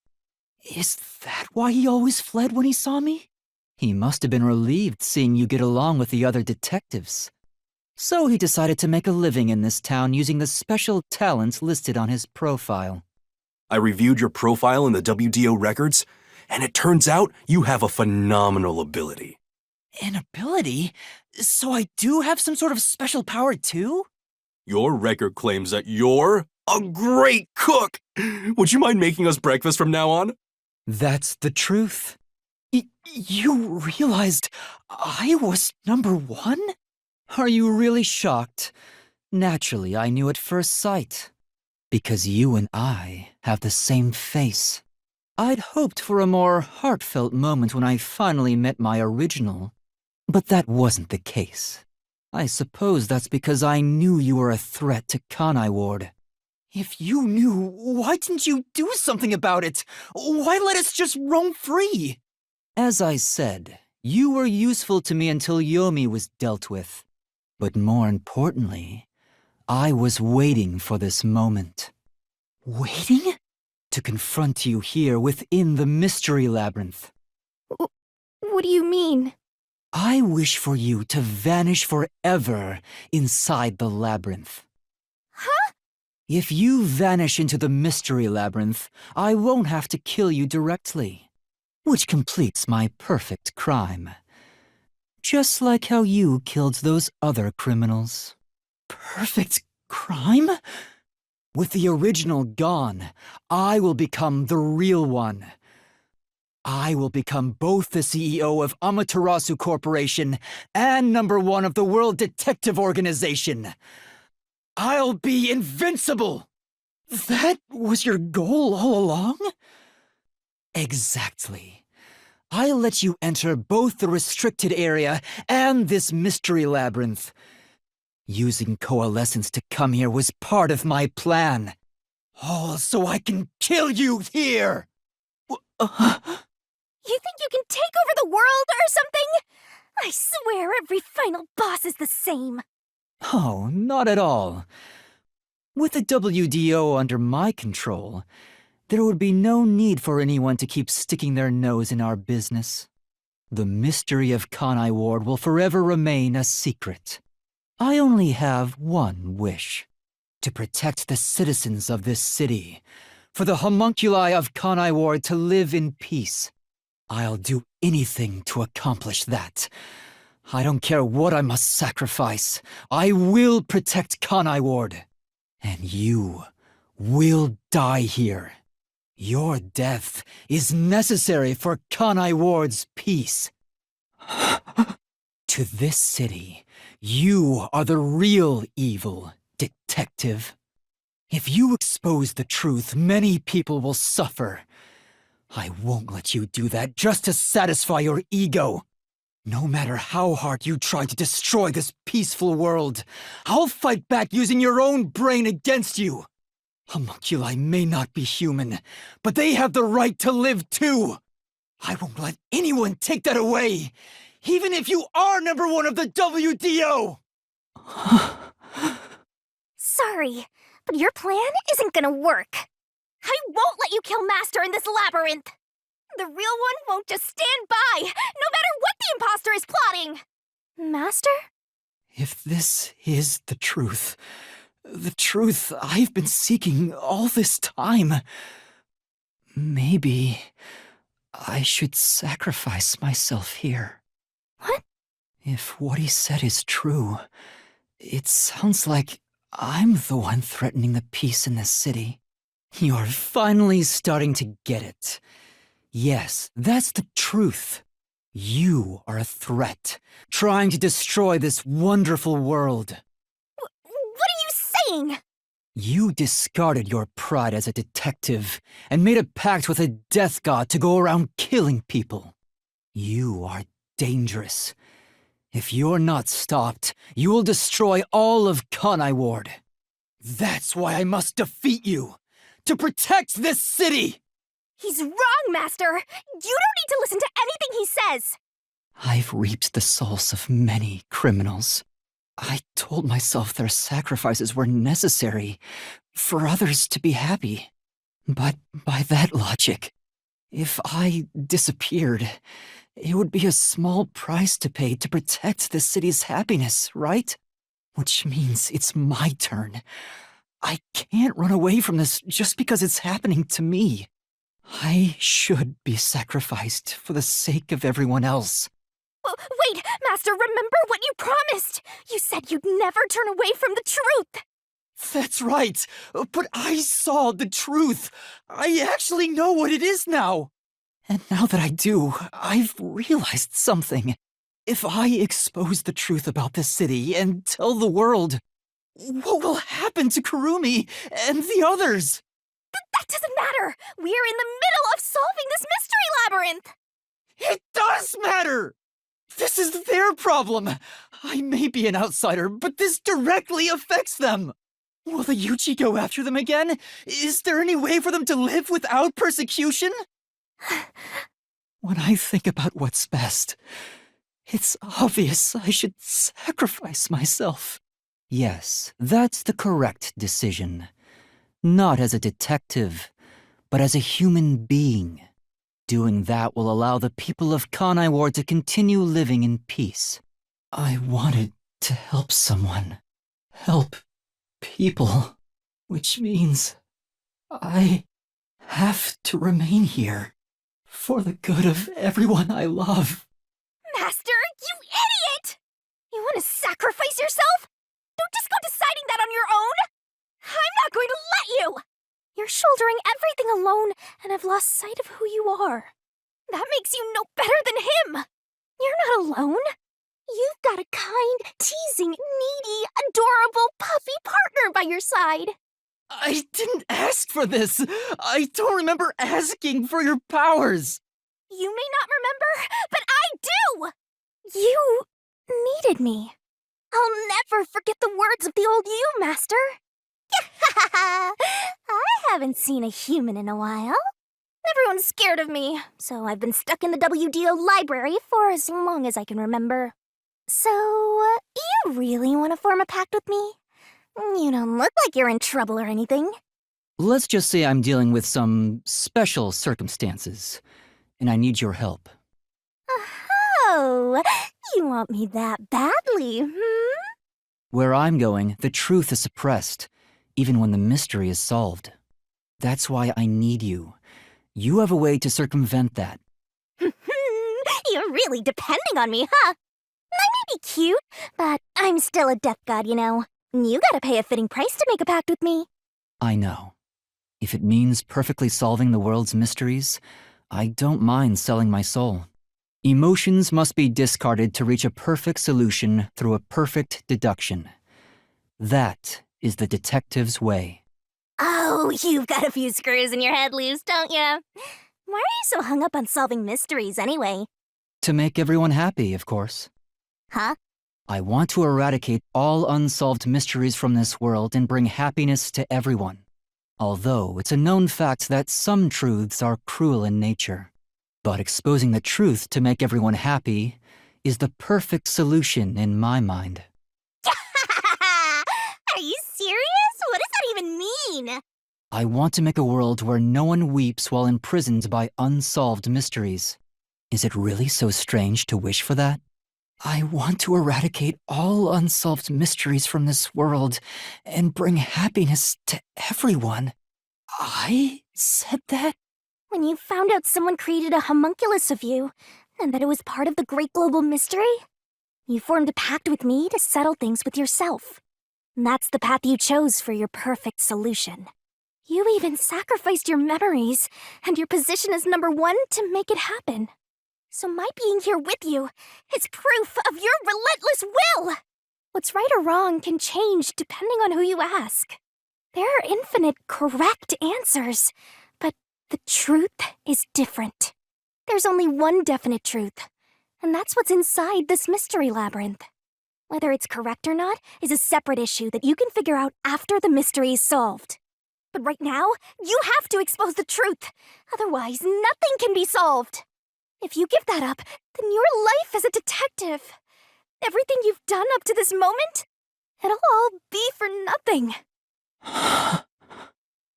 Is that why he always fled when he saw me? He must have been relieved seeing you get along with the other detectives. So he decided to make a living in this town using the special talents listed on his profile. I reviewed your profile in the WDO records, and it turns out you have a phenomenal ability. An ability? So I do have some sort of special power too? Your record claims that you're a great cook! Would you mind making us breakfast from now on? That's the truth. You realized I was number 1? Are you really shocked? Naturally, I knew at first sight. Because you and I have the same face. I'd hoped for a more heartfelt moment when I finally met my original. But that wasn't the case. I suppose that's because I knew you were a threat to Kanai Ward. If you knew, why didn't you do something about it? Why let us just roam free? As I said, you were useful to me until Yomi was dealt with. But more importantly, I was waiting for this moment. Waiting? To confront you here within the Mystery Labyrinth. What do you mean? I wish for you to vanish forever inside the labyrinth. Huh? If you vanish into the Mystery Labyrinth, I won't have to kill you directly. Which completes my perfect crime. Just like how you killed those other criminals. Perfect crime? With the original gone, I will become the real one. I will become both the CEO of Amaterasu Corporation and number 1 of the World Detective Organization. I'll be invincible! That was your goal all along? Exactly. I'll let you enter both the restricted area and this mystery labyrinth. Using coalescence to come here was part of my plan. All so I can kill you here! You think you can take over the world or something? I swear every final boss is the same. Oh, not at all. With the WDO under my control, there would be no need for anyone to keep sticking their nose in our business. The mystery of Kanai Ward will forever remain a secret. I only have one wish: to protect the citizens of this city, for the homunculi of Kanai Ward to live in peace. I'll do anything to accomplish that. I don't care what I must sacrifice. I will protect Kanai Ward. And you will die here. Your death is necessary for Kanai Ward's peace. To this city, you are the real evil, detective. If you expose the truth, many people will suffer. I won't let you do that just to satisfy your ego. No matter how hard you try to destroy this peaceful world, I'll fight back using your own brain against you. Homunculi may not be human, but they have the right to live too. I won't let anyone take that away, even if you are #1 of the WDO! Sorry, but your plan isn't gonna work. I won't let you kill Master in this labyrinth. The real one won't just stand by, no matter what the imposter is plotting. Master? If this is the truth I've been seeking all this time, maybe I should sacrifice myself here. What? If what he said is true, it sounds like I'm the one threatening the peace in this city. You're finally starting to get it. Yes, that's the truth. You are a threat, trying to destroy this wonderful world. What are you saying? You discarded your pride as a detective and made a pact with a death god to go around killing people. You are dangerous. If you're not stopped, you will destroy all of Kanai Ward. That's why I must defeat you, to protect this city! He's wrong, Master! You don't need to listen to anything he says! I've reaped the souls of many criminals. I told myself their sacrifices were necessary for others to be happy. But by that logic, if I disappeared, it would be a small price to pay to protect the city's happiness, right? Which means it's my turn. I can't run away from this just because it's happening to me. I should be sacrificed for the sake of everyone else. Wait, Master, remember what you promised! You said you'd never turn away from the truth! That's right, but I saw the truth. I actually know what it is now. And now that I do, I've realized something. If I expose the truth about this city and tell the world, what will happen to Kurumi and the others? That doesn't matter! We're in the middle of solving this mystery labyrinth! It does matter! This is their problem. I may be an outsider, but this directly affects them. Will the Yuchi go after them again? Is there any way for them to live without persecution? When I think about what's best, it's obvious I should sacrifice myself. Yes, that's the correct decision. Not as a detective, but as a human being. Doing that will allow the people of Kanai Ward to continue living in peace. I wanted to help someone. Help people. Which means I have to remain here. For the good of everyone I love. Master, you idiot! You want to sacrifice yourself? Don't just go deciding that on your own! I'm not going to let you! You're shouldering everything alone and have lost sight of who you are. That makes you no better than him! You're not alone. You've got a kind, teasing, needy, adorable, puppy partner by your side. I didn't ask for this. I don't remember asking for your powers. You may not remember, but I do! You needed me. I'll never forget the words of the old you, Master. I haven't seen a human in a while. Everyone's scared of me, so I've been stuck in the WDO library for as long as I can remember. So, you really want to form a pact with me? You don't look like you're in trouble or anything. Let's just say I'm dealing with some special circumstances, and I need your help. Oh, you want me that badly, hmm? Where I'm going, the truth is suppressed, even when the mystery is solved. That's why I need you. You have a way to circumvent that. You're really depending on me, huh? I may be cute, but I'm still a death god, you know. You gotta pay a fitting price to make a pact with me. I know. If it means perfectly solving the world's mysteries, I don't mind selling my soul. Emotions must be discarded to reach a perfect solution through a perfect deduction. That is the detective's way. Oh, you've got a few screws in your head loose, don't ya? Why are you so hung up on solving mysteries anyway? To make everyone happy, of course. Huh? I want to eradicate all unsolved mysteries from this world and bring happiness to everyone. Although it's a known fact that some truths are cruel in nature. But exposing the truth to make everyone happy is the perfect solution in my mind. Are you serious? What does that even mean? I want to make a world where no one weeps while imprisoned by unsolved mysteries. Is it really so strange to wish for that? I want to eradicate all unsolved mysteries from this world and bring happiness to everyone. I said that? When you found out someone created a homunculus of you, and that it was part of the great global mystery, you formed a pact with me to settle things with yourself. And that's the path you chose for your perfect solution. You even sacrificed your memories and your position as number one to make it happen. So my being here with you is proof of your relentless will! What's right or wrong can change depending on who you ask. There are infinite correct answers, but the truth is different. There's only one definite truth, and that's what's inside this mystery labyrinth. Whether it's correct or not is a separate issue that you can figure out after the mystery is solved. But right now, you have to expose the truth. Otherwise, nothing can be solved. If you give that up, then your life as a detective, everything you've done up to this moment, it'll all be for nothing.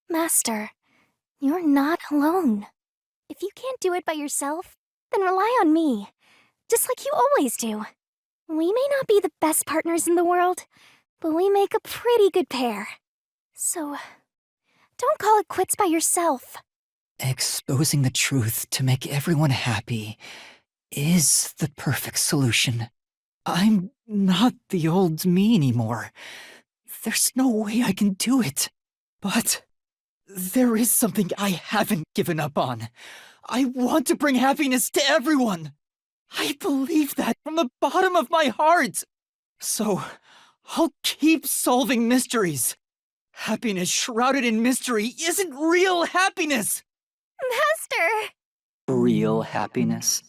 Master, you're not alone. If you can't do it by yourself, then rely on me, just like you always do. We may not be the best partners in the world, but we make a pretty good pair. So, don't call it quits by yourself. Exposing the truth to make everyone happy is the perfect solution. I'm not the old me anymore. There's no way I can do it. But there is something I haven't given up on. I want to bring happiness to everyone. I believe that from the bottom of my heart. So, I'll keep solving mysteries. Happiness shrouded in mystery isn't real happiness. Master! Real happiness?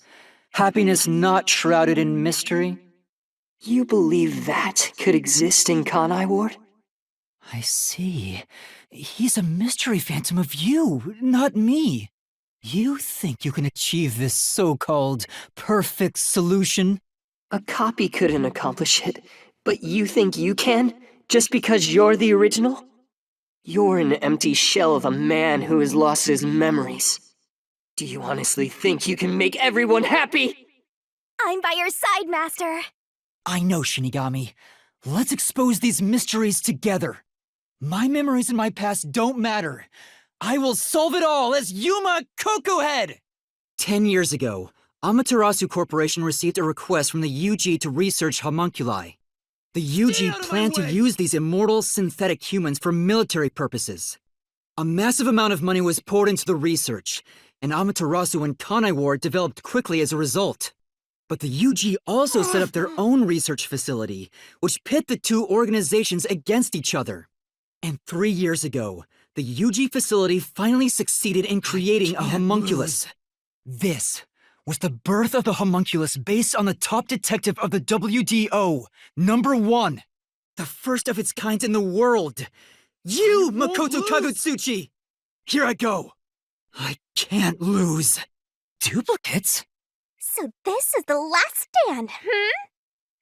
Happiness not shrouded in mystery? You believe that could exist in Kanai Ward? I see. He's a mystery phantom of you, not me. You think you can achieve this so-called perfect solution? A copy couldn't accomplish it, but you think you can, just because you're the original? You're an empty shell of a man who has lost his memories. Do you honestly think you can make everyone happy? I'm by your side, Master. I know, Shinigami. Let's expose these mysteries together. My memories in my past don't matter. I will solve it all as Yuma Kokohead! 10 years ago, Amaterasu Corporation received a request from the UG to research homunculi. The UG planned to use these immortal synthetic humans for military purposes. A massive amount of money was poured into the research, and Amaterasu and Kanai Ward developed quickly as a result. But the UG also set up their own research facility, which pit the two organizations against each other. And 3 years ago, the UG facility finally succeeded in creating a homunculus. This was the birth of the homunculus based on the top detective of the WDO, #1. The first of its kind in the world. You, Makoto Kagutsuchi! Here I go. I can't lose. Duplicates? So this is the last stand,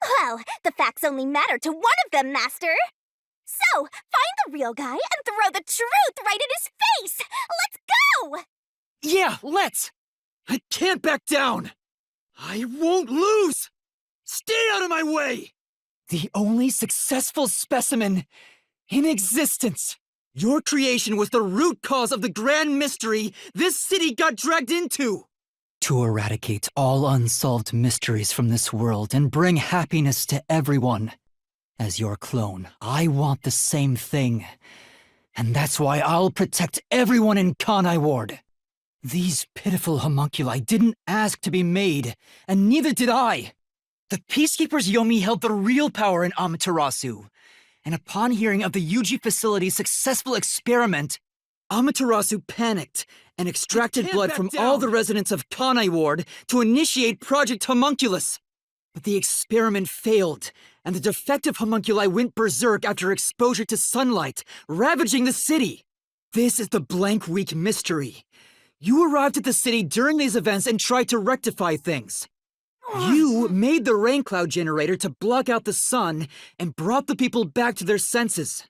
Well, the facts only matter to one of them, Master. So, find the real guy and throw the truth right in his face! Let's go! Yeah, let's! I can't back down! I won't lose! Stay out of my way! The only successful specimen in existence! Your creation was the root cause of the grand mystery this city got dragged into! To eradicate all unsolved mysteries from this world and bring happiness to everyone. As your clone, I want the same thing. And that's why I'll protect everyone in Kanai Ward. These pitiful homunculi didn't ask to be made, and neither did I. The Peacekeepers Yomi held the real power in Amaterasu. And upon hearing of the Yuji facility's successful experiment, Amaterasu panicked and extracted blood from all the residents of Kanai Ward to initiate Project Homunculus. But the experiment failed, and the defective homunculi went berserk after exposure to sunlight, ravaging the city. This is the Blank Week mystery. You arrived at the city during these events and tried to rectify things. You made the rain cloud generator to block out the sun and brought the people back to their senses.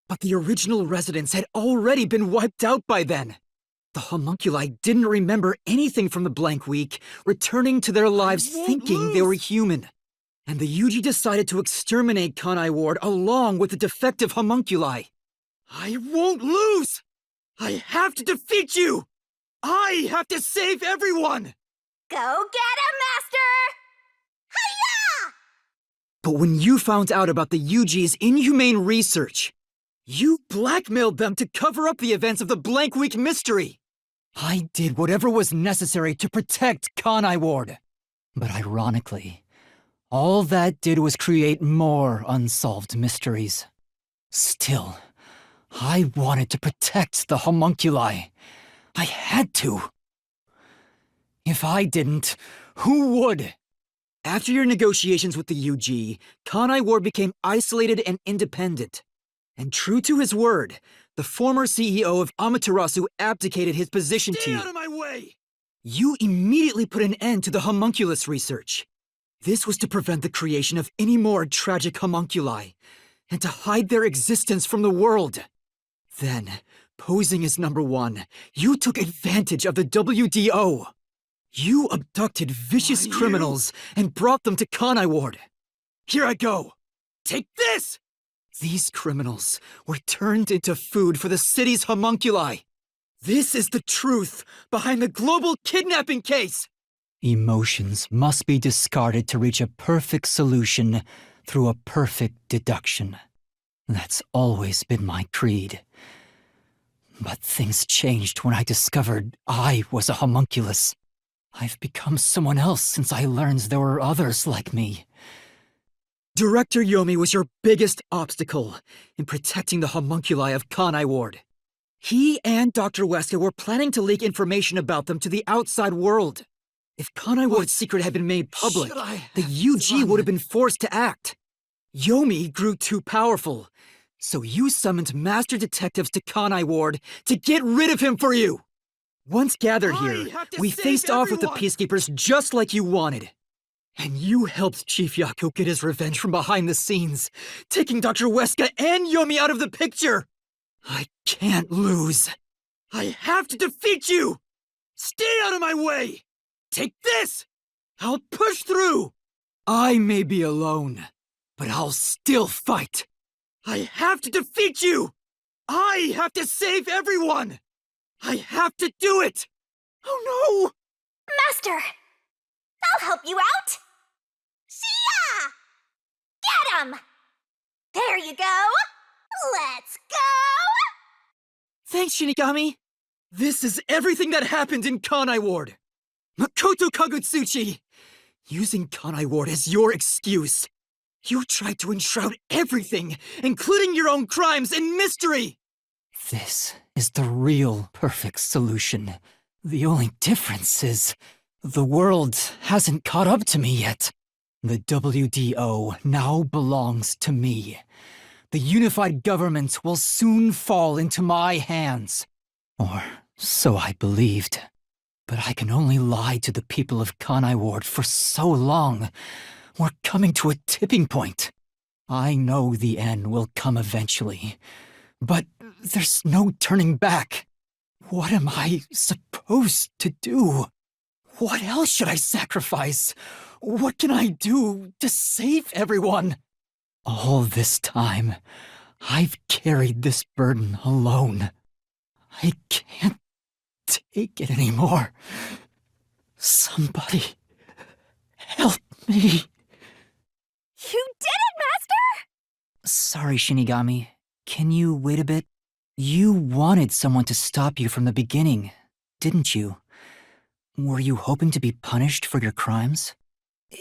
But the original residents had already been wiped out by then. The homunculi didn't remember anything from the Blank Week, returning to their lives thinking they were human. And the Yuji decided to exterminate Kanai Ward along with the defective homunculi. I won't lose! I have to defeat you! I have to save everyone! Go get him, Master! Hiya! But when you found out about the Yuji's inhumane research, you blackmailed them to cover up the events of the Blank Week mystery. I did whatever was necessary to protect Kanai Ward. But ironically, all that did was create more unsolved mysteries. Still, I wanted to protect the homunculi. I had to. If I didn't, who would? After your negotiations with the UG, Kanai Ward became isolated and independent. And true to his word, the former CEO of Amaterasu abdicated his position to you. Stay out of my way! You immediately put an end to the homunculus research. This was to prevent the creation of any more tragic homunculi, and to hide their existence from the world. Then, posing as #1, you took advantage of the WDO. You abducted vicious criminals and brought them to Kanai Ward. Here I go. Take this! These criminals were turned into food for the city's homunculi. This is the truth behind the global kidnapping case! Emotions must be discarded to reach a perfect solution through a perfect deduction. That's always been my creed. But things changed when I discovered I was a homunculus. I've become someone else since I learned there were others like me. Director Yomi was your biggest obstacle in protecting the homunculi of Kanai Ward. He and Dr. Weska were planning to leak information about them to the outside world. If Kanai Ward's secret had been made public, the UG would have been forced to act. Yomi grew too powerful, so you summoned master detectives to Kanai Ward to get rid of him for you. Once gathered here, we faced off with the Peacekeepers just like you wanted. And you helped Chief Yaku get his revenge from behind the scenes, taking Dr. Weska and Yomi out of the picture. I can't lose. I have to defeat you! Stay out of my way! Take this! I'll push through! I may be alone, but I'll still fight. I have to defeat you! I have to save everyone! I have to do it! Oh no! Master! I'll help you out! See-ya! Get him! There you go! Let's go! Thanks, Shinigami! This is everything that happened in Kanai Ward! Makoto Kagutsuchi! Using Kanai Ward as your excuse, you tried to enshroud everything, including your own crimes, in mystery! This is the real perfect solution. The only difference is The world hasn't caught up to me yet. The WDO now belongs to me. The unified government will soon fall into my hands. Or so I believed. But I can only lie to the people of Kanai Ward for so long. We're coming to a tipping point. I know the end will come eventually. But there's no turning back. What am I supposed to do? What else should I sacrifice? What can I do to save everyone? All this time, I've carried this burden alone. I can't take it anymore. Somebody help me. You did it, Master! Sorry, Shinigami. Can you wait a bit? You wanted someone to stop you from the beginning, didn't you? Were you hoping to be punished for your crimes?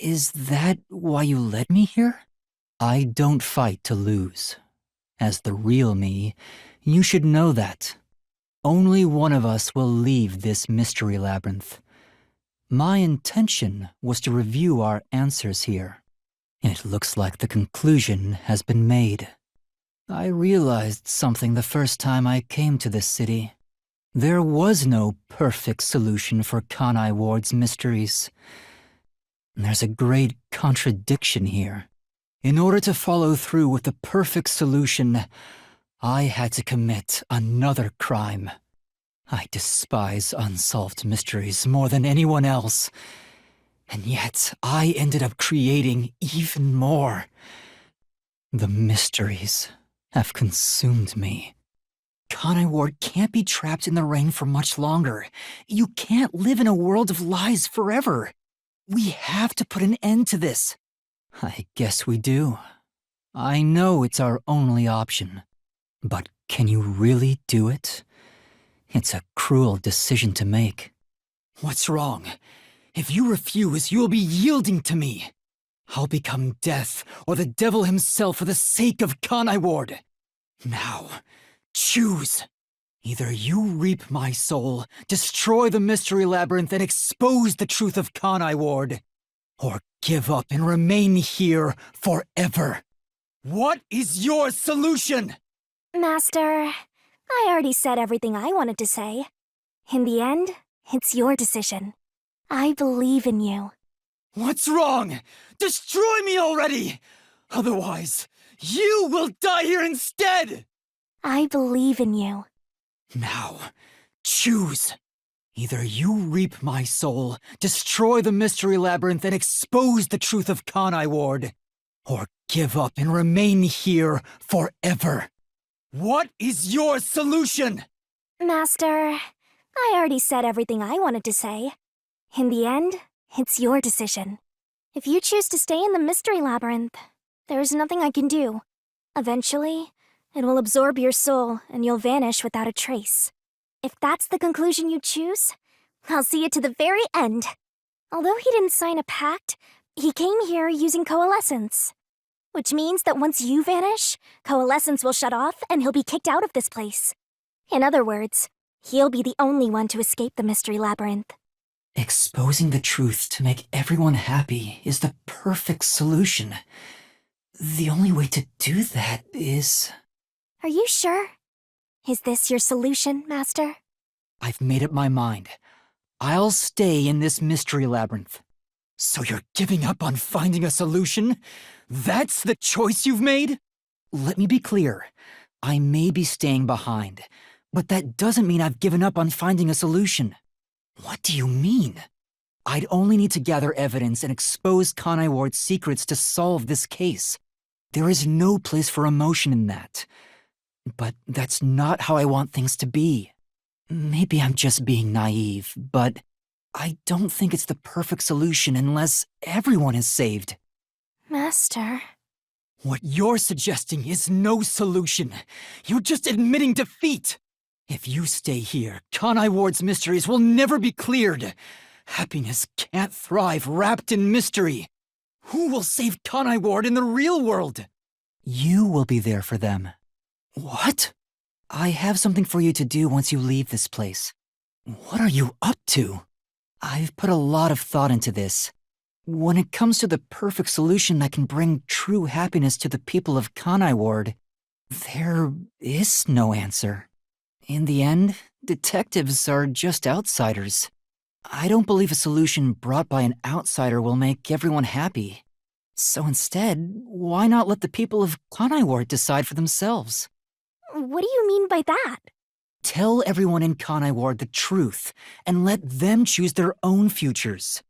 Is that why you led me here? I don't fight to lose. As the real me, you should know that. Only one of us will leave this mystery labyrinth. My intention was to review our answers here. It looks like the conclusion has been made. I realized something the first time I came to this city. There was no perfect solution for Kanai Ward's mysteries. There's a great contradiction here. In order to follow through with the perfect solution, I had to commit another crime. I despise unsolved mysteries more than anyone else. And yet, I ended up creating even more. The mysteries have consumed me. Kanai Ward can't be trapped in the rain for much longer. You can't live in a world of lies forever. We have to put an end to this. I guess we do. I know it's our only option. But can you really do it? It's a cruel decision to make. What's wrong? If you refuse, you will be yielding to me. I'll become death or the devil himself for the sake of Kanai Ward. Now, choose. Either you reap my soul, destroy the mystery labyrinth, and expose the truth of Kanai Ward, or give up and remain here forever. What is your solution? Master, I already said everything I wanted to say. In the end, it's your decision. I believe in you. What's wrong? Destroy me already! Otherwise, you will die here instead! I believe in you. Now, choose. Either you reap my soul, destroy the mystery labyrinth, and expose the truth of Kanai Ward, or give up and remain here forever. What is your solution? Master, I already said everything I wanted to say. In the end, it's your decision. If you choose to stay in the mystery labyrinth, there's nothing I can do. Eventually, it will absorb your soul and you'll vanish without a trace. If that's the conclusion you choose, I'll see you to the very end. Although he didn't sign a pact, he came here using coalescence. Which means that once you vanish, coalescence will shut off and he'll be kicked out of this place. In other words, he'll be the only one to escape the mystery labyrinth. Exposing the truth to make everyone happy is the perfect solution. The only way to do that is... Are you sure? Is this your solution, Master? I've made up my mind. I'll stay in this mystery labyrinth. So you're giving up on finding a solution? That's the choice you've made? Let me be clear. I may be staying behind, but that doesn't mean I've given up on finding a solution. What do you mean? I'd only need to gather evidence and expose Kanai Ward's secrets to solve this case. There is no place for emotion in that. But that's not how I want things to be. Maybe I'm just being naive, but I don't think it's the perfect solution unless everyone is saved. Master... What you're suggesting is no solution. You're just admitting defeat. If you stay here, Kanai Ward's mysteries will never be cleared. Happiness can't thrive wrapped in mystery. Who will save Kanai Ward in the real world? You will be there for them. What? I have something for you to do once you leave this place. What are you up to? I've put a lot of thought into this. When it comes to the perfect solution that can bring true happiness to the people of Kanai Ward, there is no answer. In the end, detectives are just outsiders. I don't believe a solution brought by an outsider will make everyone happy. So instead, why not let the people of Kanai Ward decide for themselves? What do you mean by that? Tell everyone in Kanai Ward the truth and let them choose their own futures.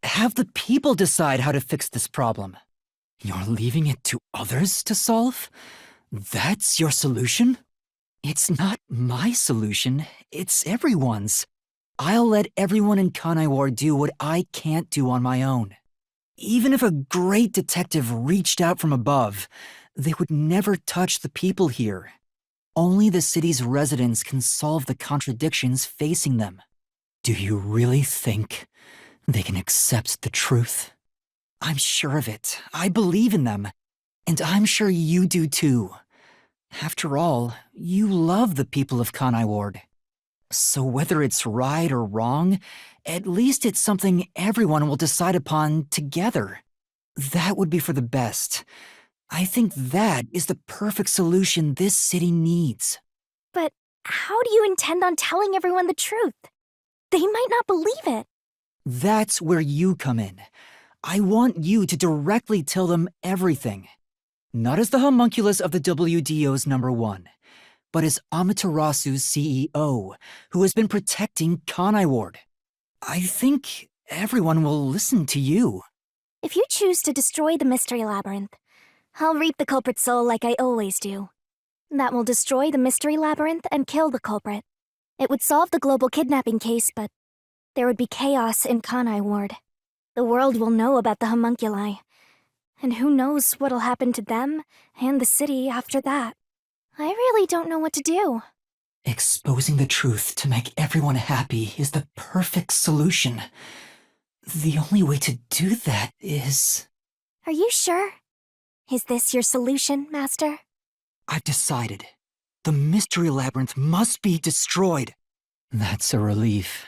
Have the people decide how to fix this problem. You're leaving it to others to solve? That's your solution? It's not my solution, it's everyone's. I'll let everyone in Kanai Ward do what I can't do on my own. Even if a great detective reached out from above, they would never touch the people here. Only the city's residents can solve the contradictions facing them. Do you really think they can accept the truth? I'm sure of it. I believe in them. And I'm sure you do too. After all, you love the people of Kanai Ward. So whether it's right or wrong, at least it's something everyone will decide upon together. That would be for the best. I think that is the perfect solution this city needs. But how do you intend on telling everyone the truth? They might not believe it. That's where you come in. I want you to directly tell them everything. Not as the homunculus of the WDO's #1, but as Amaterasu's CEO, who has been protecting Kanai Ward. I think everyone will listen to you. If you choose to destroy the Mystery Labyrinth, I'll reap the culprit's soul like I always do. That will destroy the Mystery Labyrinth and kill the culprit. It would solve the global kidnapping case, but there would be chaos in Kanai Ward. The world will know about the homunculi. And who knows what'll happen to them and the city after that. I really don't know what to do. Exposing the truth to make everyone happy is the perfect solution. The only way to do that is... Are you sure? Is this your solution, Master? I've decided. The Mystery Labyrinth must be destroyed. That's a relief.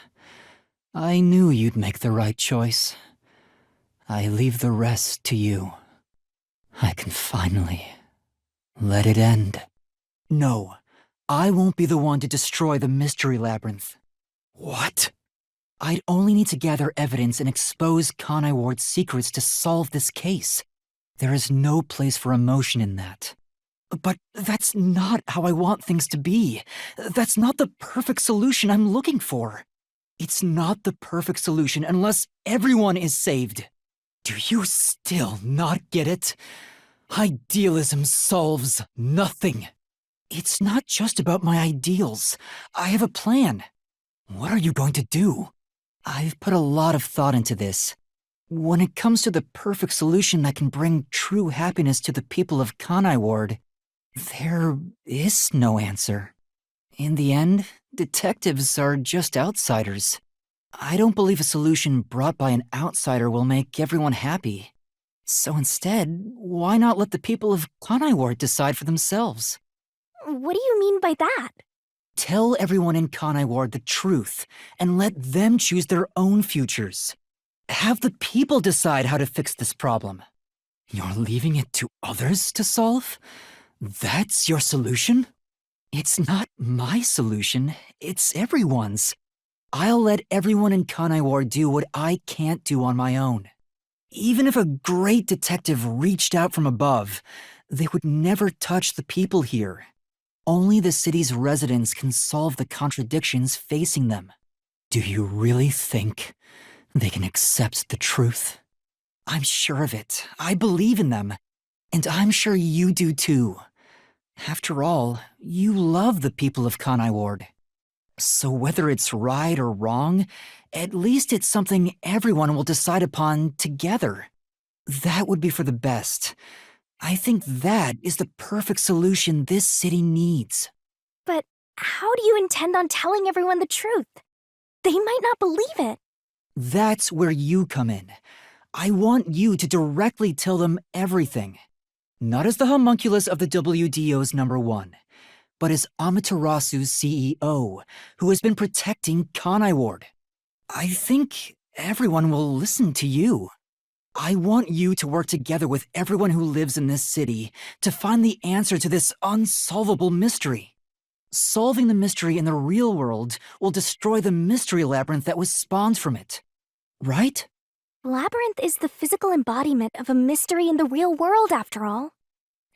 I knew you'd make the right choice. I leave the rest to you. I can finally let it end. No, I won't be the one to destroy the Mystery Labyrinth. What? I'd only need to gather evidence and expose Kanai Ward's secrets to solve this case. There is no place for emotion in that. But that's not how I want things to be. That's not the perfect solution I'm looking for. It's not the perfect solution unless everyone is saved. Do you still not get it? Idealism solves nothing. It's not just about my ideals. I have a plan. What are you going to do? I've put a lot of thought into this. When it comes to the perfect solution that can bring true happiness to the people of Kanai Ward, there is no answer. In the end, detectives are just outsiders. I don't believe a solution brought by an outsider will make everyone happy. So instead, why not let the people of Kanai Ward decide for themselves? What do you mean by that? Tell everyone in Kanai Ward the truth and let them choose their own futures. Have the people decide how to fix this problem. You're leaving it to others to solve? That's your solution? It's not my solution, it's everyone's. I'll let everyone in Kanai Ward do what I can't do on my own. Even if a great detective reached out from above, they would never touch the people here. Only the city's residents can solve the contradictions facing them. Do you really think they can accept the truth? I'm sure of it. I believe in them. And I'm sure you do too. After all, you love the people of Kanai Ward. So whether it's right or wrong, at least it's something everyone will decide upon together. That would be for the best. I think that is the perfect solution this city needs. But how do you intend on telling everyone the truth? They might not believe it. That's where you come in. I want you to directly tell them everything. Not as the homunculus of the WDO's #1, but as Amaterasu's CEO, who has been protecting Kanai Ward. I think everyone will listen to you. I want you to work together with everyone who lives in this city to find the answer to this unsolvable mystery. Solving the mystery in the real world will destroy the mystery labyrinth that was spawned from it. Right? Labyrinth is the physical embodiment of a mystery in the real world, after all.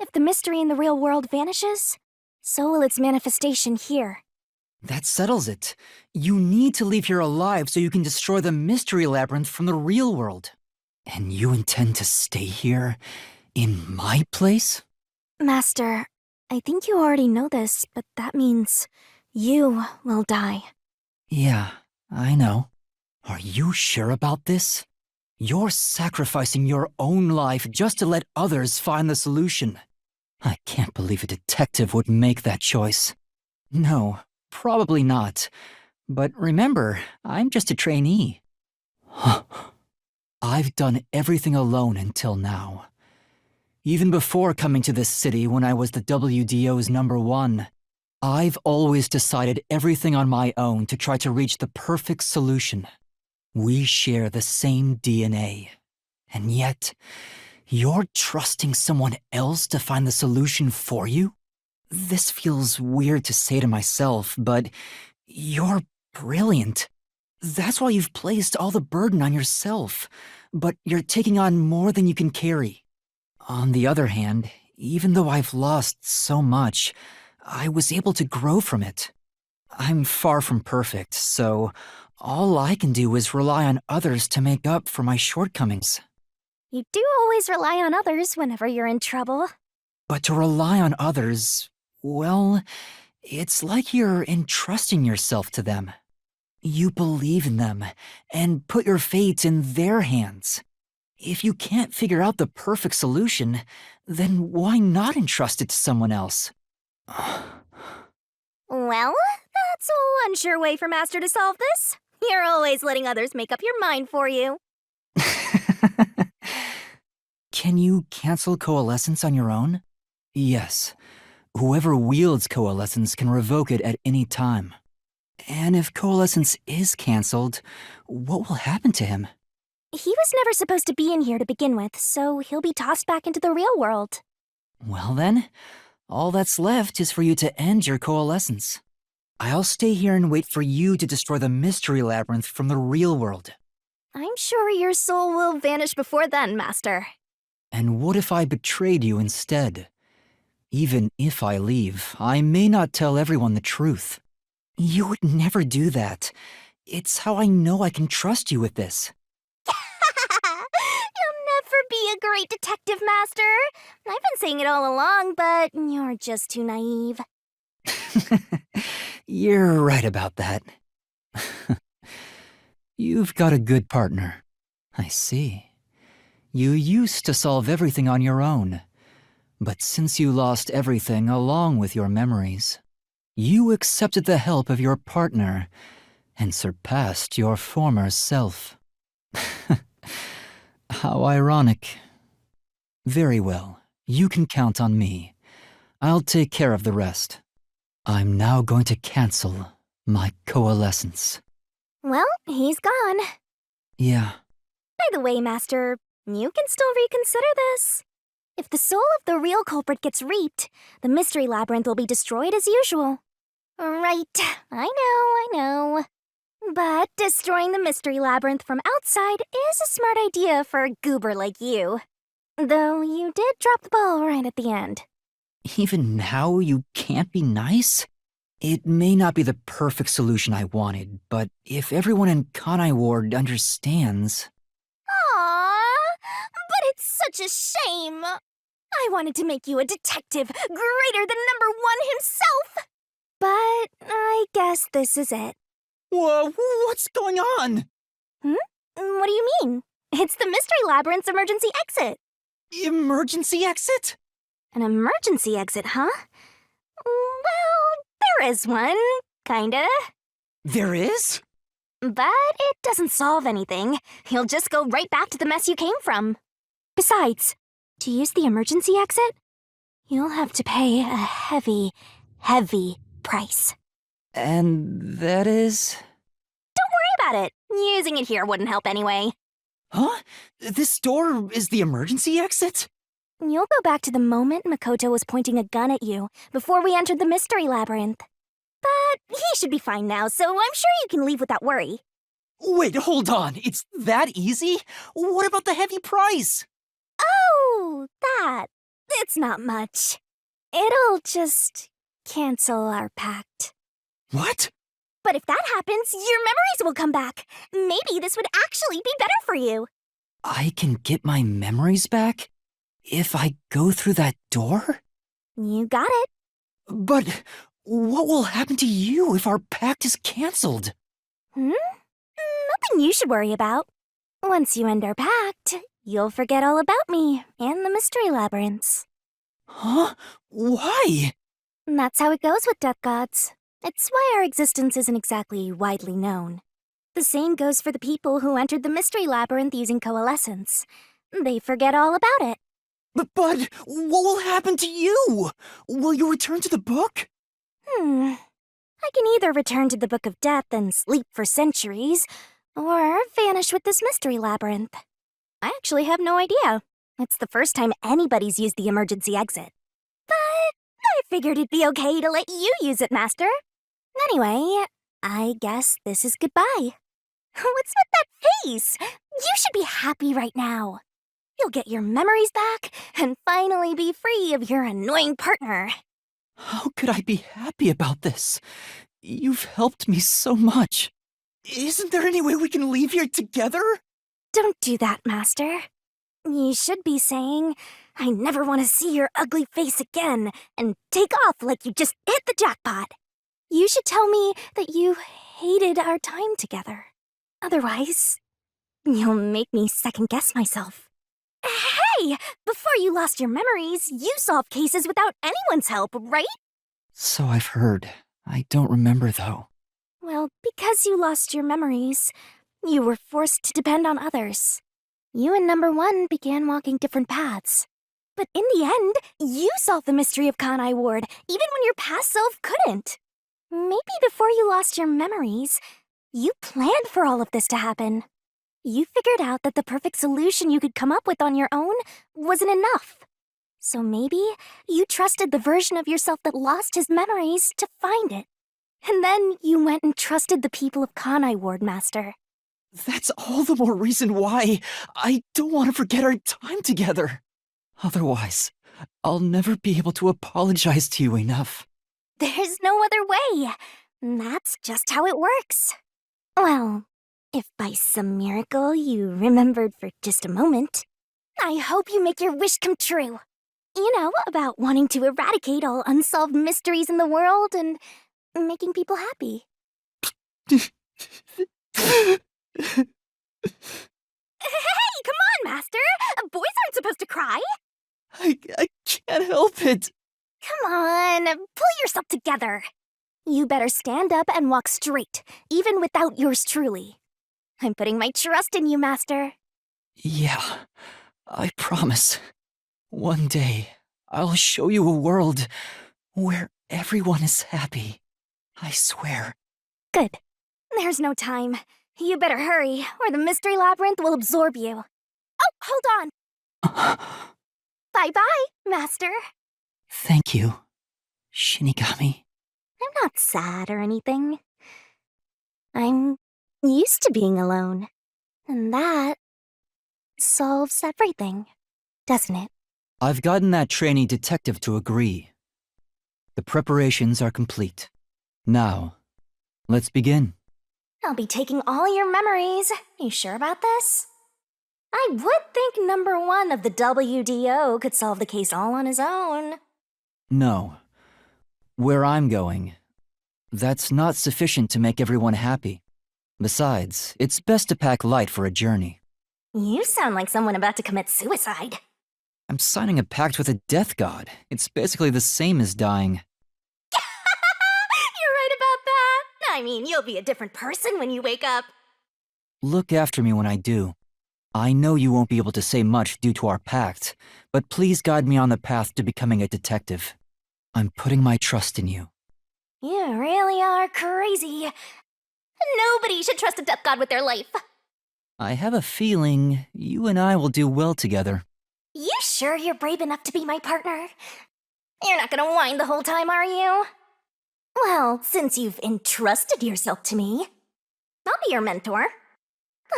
If the mystery in the real world vanishes, so will its manifestation here. That settles it. You need to leave here alive so you can destroy the mystery labyrinth from the real world. And you intend to stay here, in my place? Master, I think you already know this, but that means you will die. Yeah, I know. Are you sure about this? You're sacrificing your own life just to let others find the solution. I can't believe a detective would make that choice. No, probably not. But remember, I'm just a trainee. I've done everything alone until now. Even before coming to this city when I was the WDO's #1, I've always decided everything on my own to try to reach the perfect solution. We share the same DNA. And yet, you're trusting someone else to find the solution for you? This feels weird to say to myself, but you're brilliant. That's why you've placed all the burden on yourself, but you're taking on more than you can carry. On the other hand, even though I've lost so much, I was able to grow from it. I'm far from perfect, so all I can do is rely on others to make up for my shortcomings. You do always rely on others whenever you're in trouble. But to rely on others, well, it's like you're entrusting yourself to them. You believe in them and put your fate in their hands. If you can't figure out the perfect solution, then why not entrust it to someone else? Well, that's one sure way for Master to solve this. You're always letting others make up your mind for you. Can you cancel coalescence on your own? Yes. Whoever wields coalescence can revoke it at any time. And if coalescence is cancelled, what will happen to him? He was never supposed to be in here to begin with, so he'll be tossed back into the real world. Well then, all that's left is for you to end your coalescence. I'll stay here and wait for you to destroy the mystery labyrinth from the real world. I'm sure your soul will vanish before then, Master. And what if I betrayed you instead? Even if I leave, I may not tell everyone the truth. You would never do that. It's how I know I can trust you with this. You'll never be a great detective, Master. I've been saying it all along, but you're just too naive. You're right about that. You've got a good partner. I see. You used to solve everything on your own. But since you lost everything along with your memories, you accepted the help of your partner and surpassed your former self. How ironic. Very well, you can count on me. I'll take care of the rest. I'm now going to cancel my coalescence. Well, he's gone. Yeah. By the way, Master, you can still reconsider this. If the soul of the real culprit gets reaped, the mystery labyrinth will be destroyed as usual. Right, I know. But destroying the mystery labyrinth from outside is a smart idea for a goober like you. Though you did drop the ball right at the end. Even now you can't be nice? It may not be the perfect solution I wanted, but if everyone in Kanai Ward understands... Aww, but it's such a shame. I wanted to make you a detective greater than #1 himself. But I guess this is it. Whoa, what's going on? What do you mean? It's the Mystery Labyrinth's emergency exit. Emergency exit? An emergency exit, huh? Well, there is one, kinda. There is? But it doesn't solve anything. You'll just go right back to the mess you came from. Besides, to use the emergency exit, you'll have to pay a heavy, heavy price. And that is? Don't worry about it. Using it here wouldn't help anyway. Huh? This door is the emergency exit? You'll go back to the moment Makoto was pointing a gun at you before we entered the mystery labyrinth. But he should be fine now, so I'm sure you can leave without worry. Wait, hold on. It's that easy? What about the heavy price? Oh, that. It's not much. It'll just cancel our pact. What? But if that happens, your memories will come back. Maybe this would actually be better for you. I can get my memories back? If I go through that door? You got it. But what will happen to you if our pact is cancelled? Nothing you should worry about. Once you end our pact, you'll forget all about me and the mystery labyrinths. Huh? Why? And that's how it goes with death gods. It's why our existence isn't exactly widely known. The same goes for the people who entered the mystery labyrinth using coalescence. They forget all about it. But what will happen to you? Will you return to the book? I can either return to the Book of Death and sleep for centuries, or vanish with this mystery labyrinth. I actually have no idea. It's the first time anybody's used the emergency exit. But I figured it'd be okay to let you use it, Master. Anyway, I guess this is goodbye. What's with that face? You should be happy right now. You'll get your memories back and finally be free of your annoying partner. How could I be happy about this? You've helped me so much. Isn't there any way we can leave here together? Don't do that, Master. You should be saying, I never want to see your ugly face again, and take off like you just hit the jackpot. You should tell me that you hated our time together. Otherwise, you'll make me second-guess myself. Hey! Before you lost your memories, you solved cases without anyone's help, right? So I've heard. I don't remember, though. Well, because you lost your memories, you were forced to depend on others. You and Number One began walking different paths. But in the end, you solved the mystery of Kanai Ward, even when your past self couldn't. Maybe before you lost your memories, you planned for all of this to happen. You figured out that the perfect solution you could come up with on your own wasn't enough. So maybe you trusted the version of yourself that lost his memories to find it. And then you went and trusted the people of Kanai Ward, Master. That's all the more reason why I don't want to forget our time together. Otherwise, I'll never be able to apologize to you enough. There's no other way. That's just how it works. Well, if by some miracle you remembered for just a moment, I hope you make your wish come true. You know, about wanting to eradicate all unsolved mysteries in the world and making people happy. Hey, come on, Master! Boys aren't supposed to cry! I can't help it. Come on, pull yourself together. You better stand up and walk straight, even without yours truly. I'm putting my trust in you, Master. Yeah, I promise. One day, I'll show you a world where everyone is happy. I swear. Good. There's no time. You better hurry, or the mystery labyrinth will absorb you. Oh, hold on. Bye-bye, Master. Thank you, Shinigami. I'm not sad or anything. I'm used to being alone. And that solves everything, doesn't it? I've gotten that trainee detective to agree. The preparations are complete. Now, let's begin. I'll be taking all your memories. You sure about this? I would think Number One of the WDO could solve the case all on his own. No. Where I'm going, that's not sufficient to make everyone happy. Besides, it's best to pack light for a journey. You sound like someone about to commit suicide. I'm signing a pact with a death god. It's basically the same as dying. You're right about that. I mean, you'll be a different person when you wake up. Look after me when I do. I know you won't be able to say much due to our pact, but please guide me on the path to becoming a detective. I'm putting my trust in you. You really are crazy. Nobody should trust a death god with their life. I have a feeling you and I will do well together. You sure you're brave enough to be my partner? You're not gonna whine the whole time, are you? Well, since you've entrusted yourself to me, I'll be your mentor.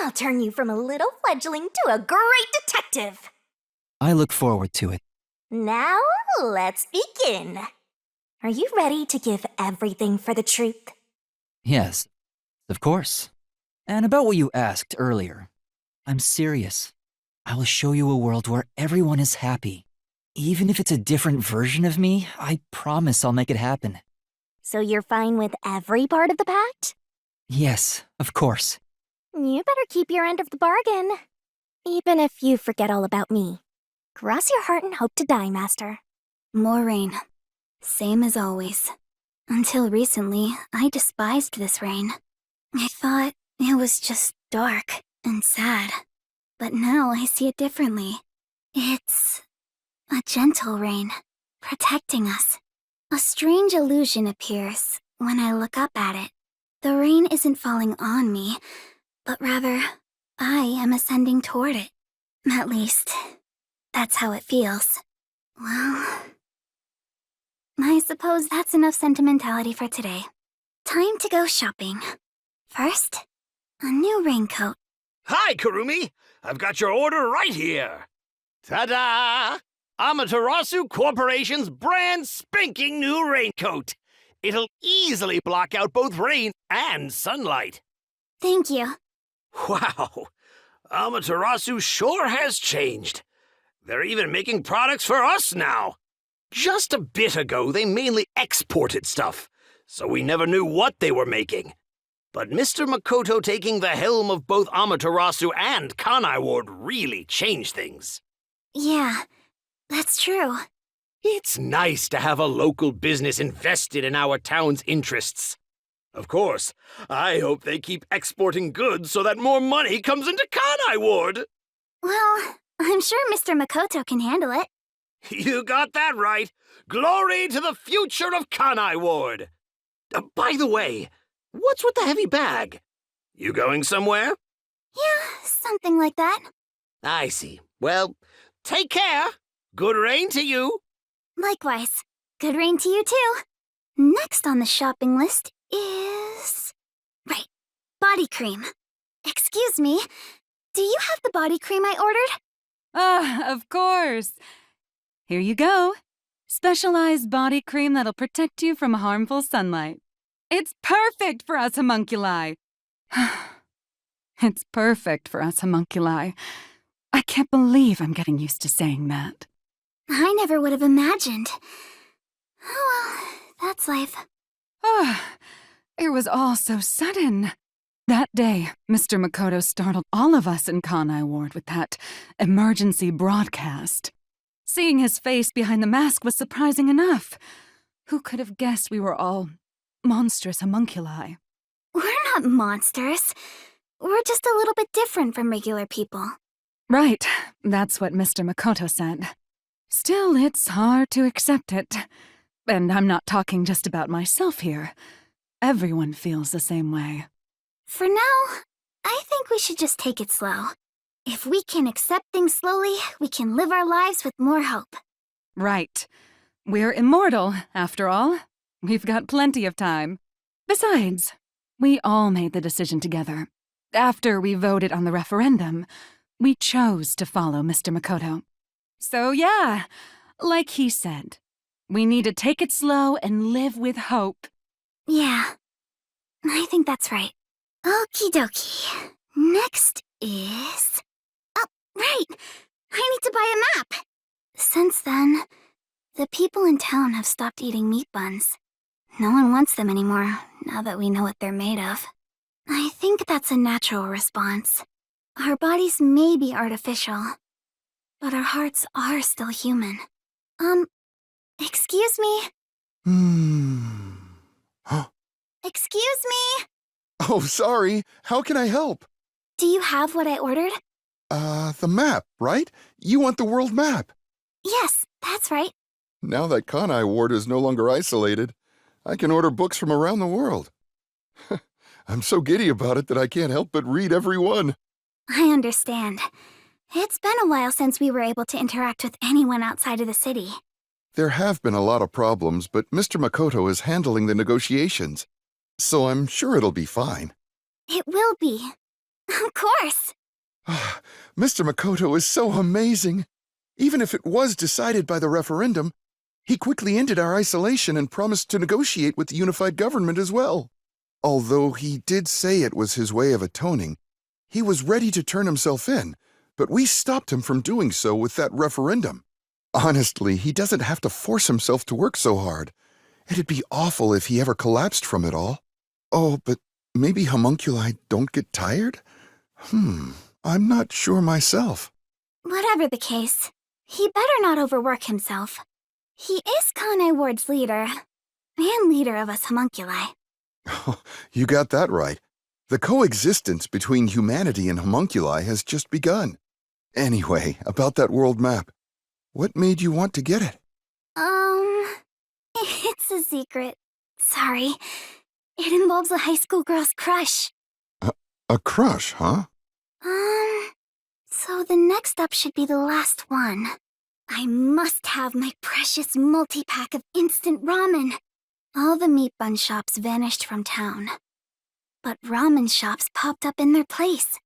I'll turn you from a little fledgling to a great detective. I look forward to it. Now, let's begin. Are you ready to give everything for the truth? Yes, of course. And about what you asked earlier, I'm serious. I will show you a world where everyone is happy. Even if it's a different version of me, I promise I'll make it happen. So you're fine with every part of the pact? Yes, of course. You better keep your end of the bargain. Even if you forget all about me. Cross your heart and hope to die, Master. More rain. Same as always. Until recently, I despised this rain. I thought it was just dark and sad. But now I see it differently. It's a gentle rain, protecting us. A strange illusion appears when I look up at it. The rain isn't falling on me, but rather, I am ascending toward it. At least, that's how it feels. Well, I suppose that's enough sentimentality for today. Time to go shopping. First, a new raincoat. Hi, Kurumi! I've got your order right here! Ta-da! Amaterasu Corporation's brand spanking new raincoat! It'll easily block out both rain and sunlight. Thank you. Wow! Amaterasu sure has changed. They're even making products for us now. Just a bit ago, they mainly exported stuff, so we never knew what they were making. But Mr. Makoto taking the helm of both Amaterasu and Kanai Ward really changed things. Yeah, that's true. It's nice to have a local business invested in our town's interests. Of course, I hope they keep exporting goods so that more money comes into Kanai Ward. Well, I'm sure Mr. Makoto can handle it. You got that right. Glory to the future of Kanai Ward. By the way, what's with the heavy bag? You going somewhere? Yeah, something like that. I see. Well, take care. Good rain to you. Likewise. Good rain to you too. Next on the shopping list is... Right, body cream. Excuse me, do you have the body cream I ordered? Of course. Here you go. Specialized body cream that'll protect you from harmful sunlight. It's perfect for us homunculi. It's perfect for us homunculi. I can't believe I'm getting used to saying that. I never would have imagined. Oh well, that's life. It was all so sudden. That day, Mr. Makoto startled all of us in Kanai Ward with that emergency broadcast. Seeing his face behind the mask was surprising enough. Who could have guessed we were all monstrous homunculi? We're not monsters. We're just a little bit different from regular people. Right, that's what Mr. Makoto said. Still, it's hard to accept it. And I'm not talking just about myself here. Everyone feels the same way. For now, I think we should just take it slow. If we can accept things slowly, we can live our lives with more hope. Right. We're immortal, after all. We've got plenty of time. Besides, we all made the decision together. After we voted on the referendum, we chose to follow Mr. Makoto. So yeah, like he said, we need to take it slow and live with hope. Yeah, I think that's right. Okie dokie. Next is... Oh, right! I need to buy a map! Since then, the people in town have stopped eating meat buns. No one wants them anymore, now that we know what they're made of. I think that's a natural response. Our bodies may be artificial, but our hearts are still human. Excuse me? Excuse me? Oh, sorry. How can I help? Do you have what I ordered? The map, right? You want the world map. Yes, that's right. Now that Kanai Ward is no longer isolated, I can order books from around the world. I'm so giddy about it that I can't help but read every one. I understand. It's been a while since we were able to interact with anyone outside of the city. There have been a lot of problems, but Mr. Makoto is handling the negotiations. So I'm sure it'll be fine. It will be. Of course. Mr. Makoto is so amazing. Even if it was decided by the referendum, he quickly ended our isolation and promised to negotiate with the unified government as well. Although he did say it was his way of atoning, he was ready to turn himself in, but we stopped him from doing so with that referendum. Honestly, he doesn't have to force himself to work so hard. It'd be awful if he ever collapsed from it all. Oh, but maybe homunculi don't get tired? I'm not sure myself. Whatever the case, he better not overwork himself. He is Kanai Ward's leader, and leader of us homunculi. You got that right. The coexistence between humanity and homunculi has just begun. Anyway, about that world map. What made you want to get it? It's a secret. Sorry. It involves a high school girl's crush. A crush, huh? So the next step should be the last one. I must have my precious multi-pack of instant ramen. All the meat bun shops vanished from town. But ramen shops popped up in their place.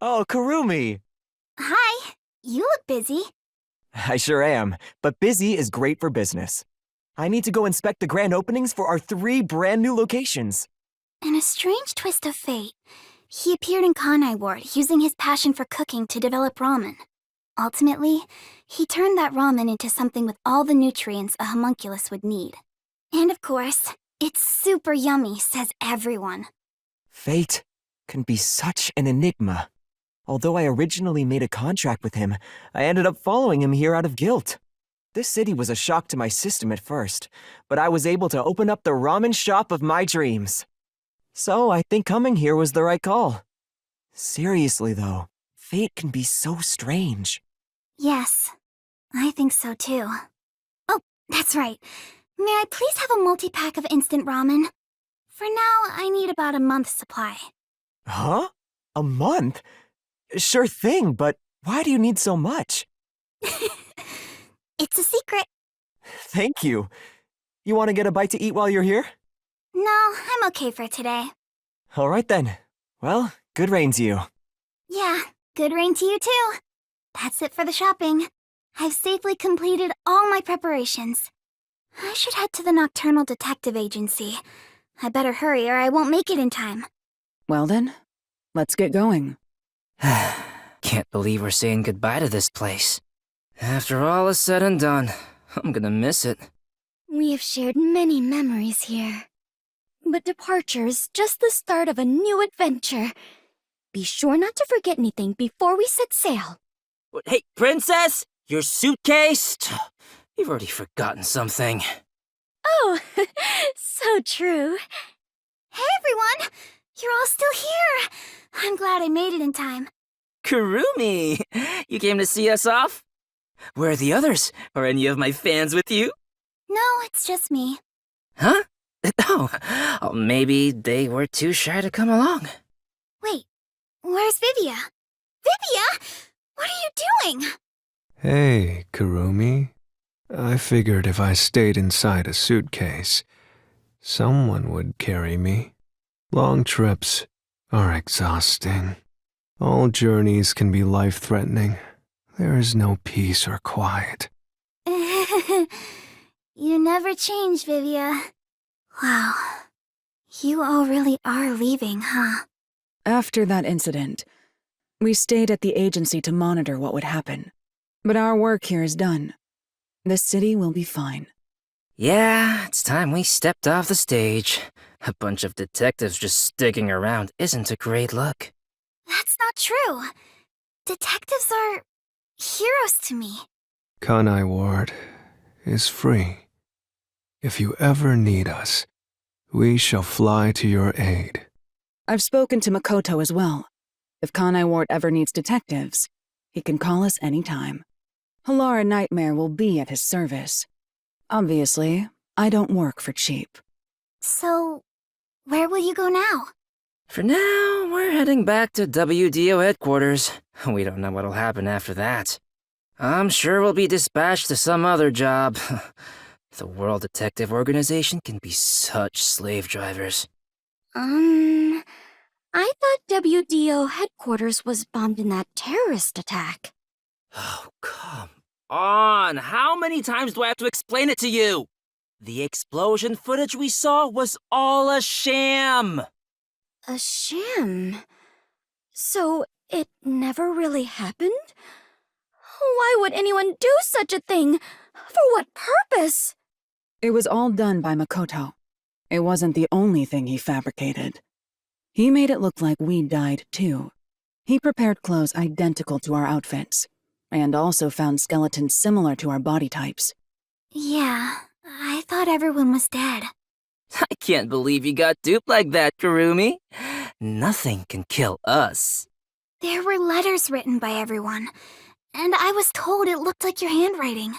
Oh, Kurumi! Hi, you look busy. I sure am, but busy is great for business. I need to go inspect the grand openings for our 3 brand new locations. In a strange twist of fate, he appeared in Kanai Ward using his passion for cooking to develop ramen. Ultimately, he turned that ramen into something with all the nutrients a homunculus would need. And of course, it's super yummy, says everyone. Fate can be such an enigma. Although I originally made a contract with him, I ended up following him here out of guilt. This city was a shock to my system at first, but I was able to open up the ramen shop of my dreams. So I think coming here was the right call. Seriously though, fate can be so strange. Yes, I think so too. Oh, that's right. May I please have a multi-pack of instant ramen? For now, I need about a month's supply. Huh? A month? Sure thing, but why do you need so much? It's a secret. Thank you. You want to get a bite to eat while you're here? No, I'm okay for today. All right then. Well, good rain to you. Yeah, good rain to you too. That's it for the shopping. I've safely completed all my preparations. I should head to the Nocturnal Detective Agency. I better hurry or I won't make it in time. Well then, let's get going. Can't believe we're saying goodbye to this place. After all is said and done, I'm gonna miss it. We have shared many memories here. But departure is just the start of a new adventure. Be sure not to forget anything before we set sail. Hey, Princess! Your suitcase? You've already forgotten something. Oh, so true. Hey everyone! You're all still here! I'm glad I made it in time. Kurumi! You came to see us off? Where are the others? Are any of my fans with you? No, it's just me. Huh? Oh, maybe they were too shy to come along. Wait, where's Vivia? Vivia! What are you doing? Hey, Kurumi. I figured if I stayed inside a suitcase, someone would carry me. Long trips are exhausting. All journeys can be life-threatening. There is no peace or quiet. You never change, Vivia. Wow. You all really are leaving, huh? After that incident, we stayed at the agency to monitor what would happen. But our work here is done. The city will be fine. Yeah, it's time we stepped off the stage. A bunch of detectives just sticking around isn't a great look. That's not true. Detectives are heroes to me. Kanai Ward is free. If you ever need us, we shall fly to your aid. I've spoken to Makoto as well. If Kanai Ward ever needs detectives, he can call us anytime. Halara Nightmare will be at his service. Obviously, I don't work for cheap. So, where will you go now? For now, we're heading back to WDO headquarters. We don't know what'll happen after that. I'm sure we'll be dispatched to some other job. The World Detective Organization can be such slave drivers. I thought WDO headquarters was bombed in that terrorist attack. Oh, come on! How many times do I have to explain it to you? The explosion footage we saw was all a sham! A sham? So it never really happened? Why would anyone do such a thing? For what purpose? It was all done by Makoto. It wasn't the only thing he fabricated. He made it look like we died too. He prepared clothes identical to our outfits, and also found skeletons similar to our body types. Yeah, I thought everyone was dead. I can't believe you got duped like that, Kurumi. Nothing can kill us. There were letters written by everyone, and I was told it looked like your handwriting.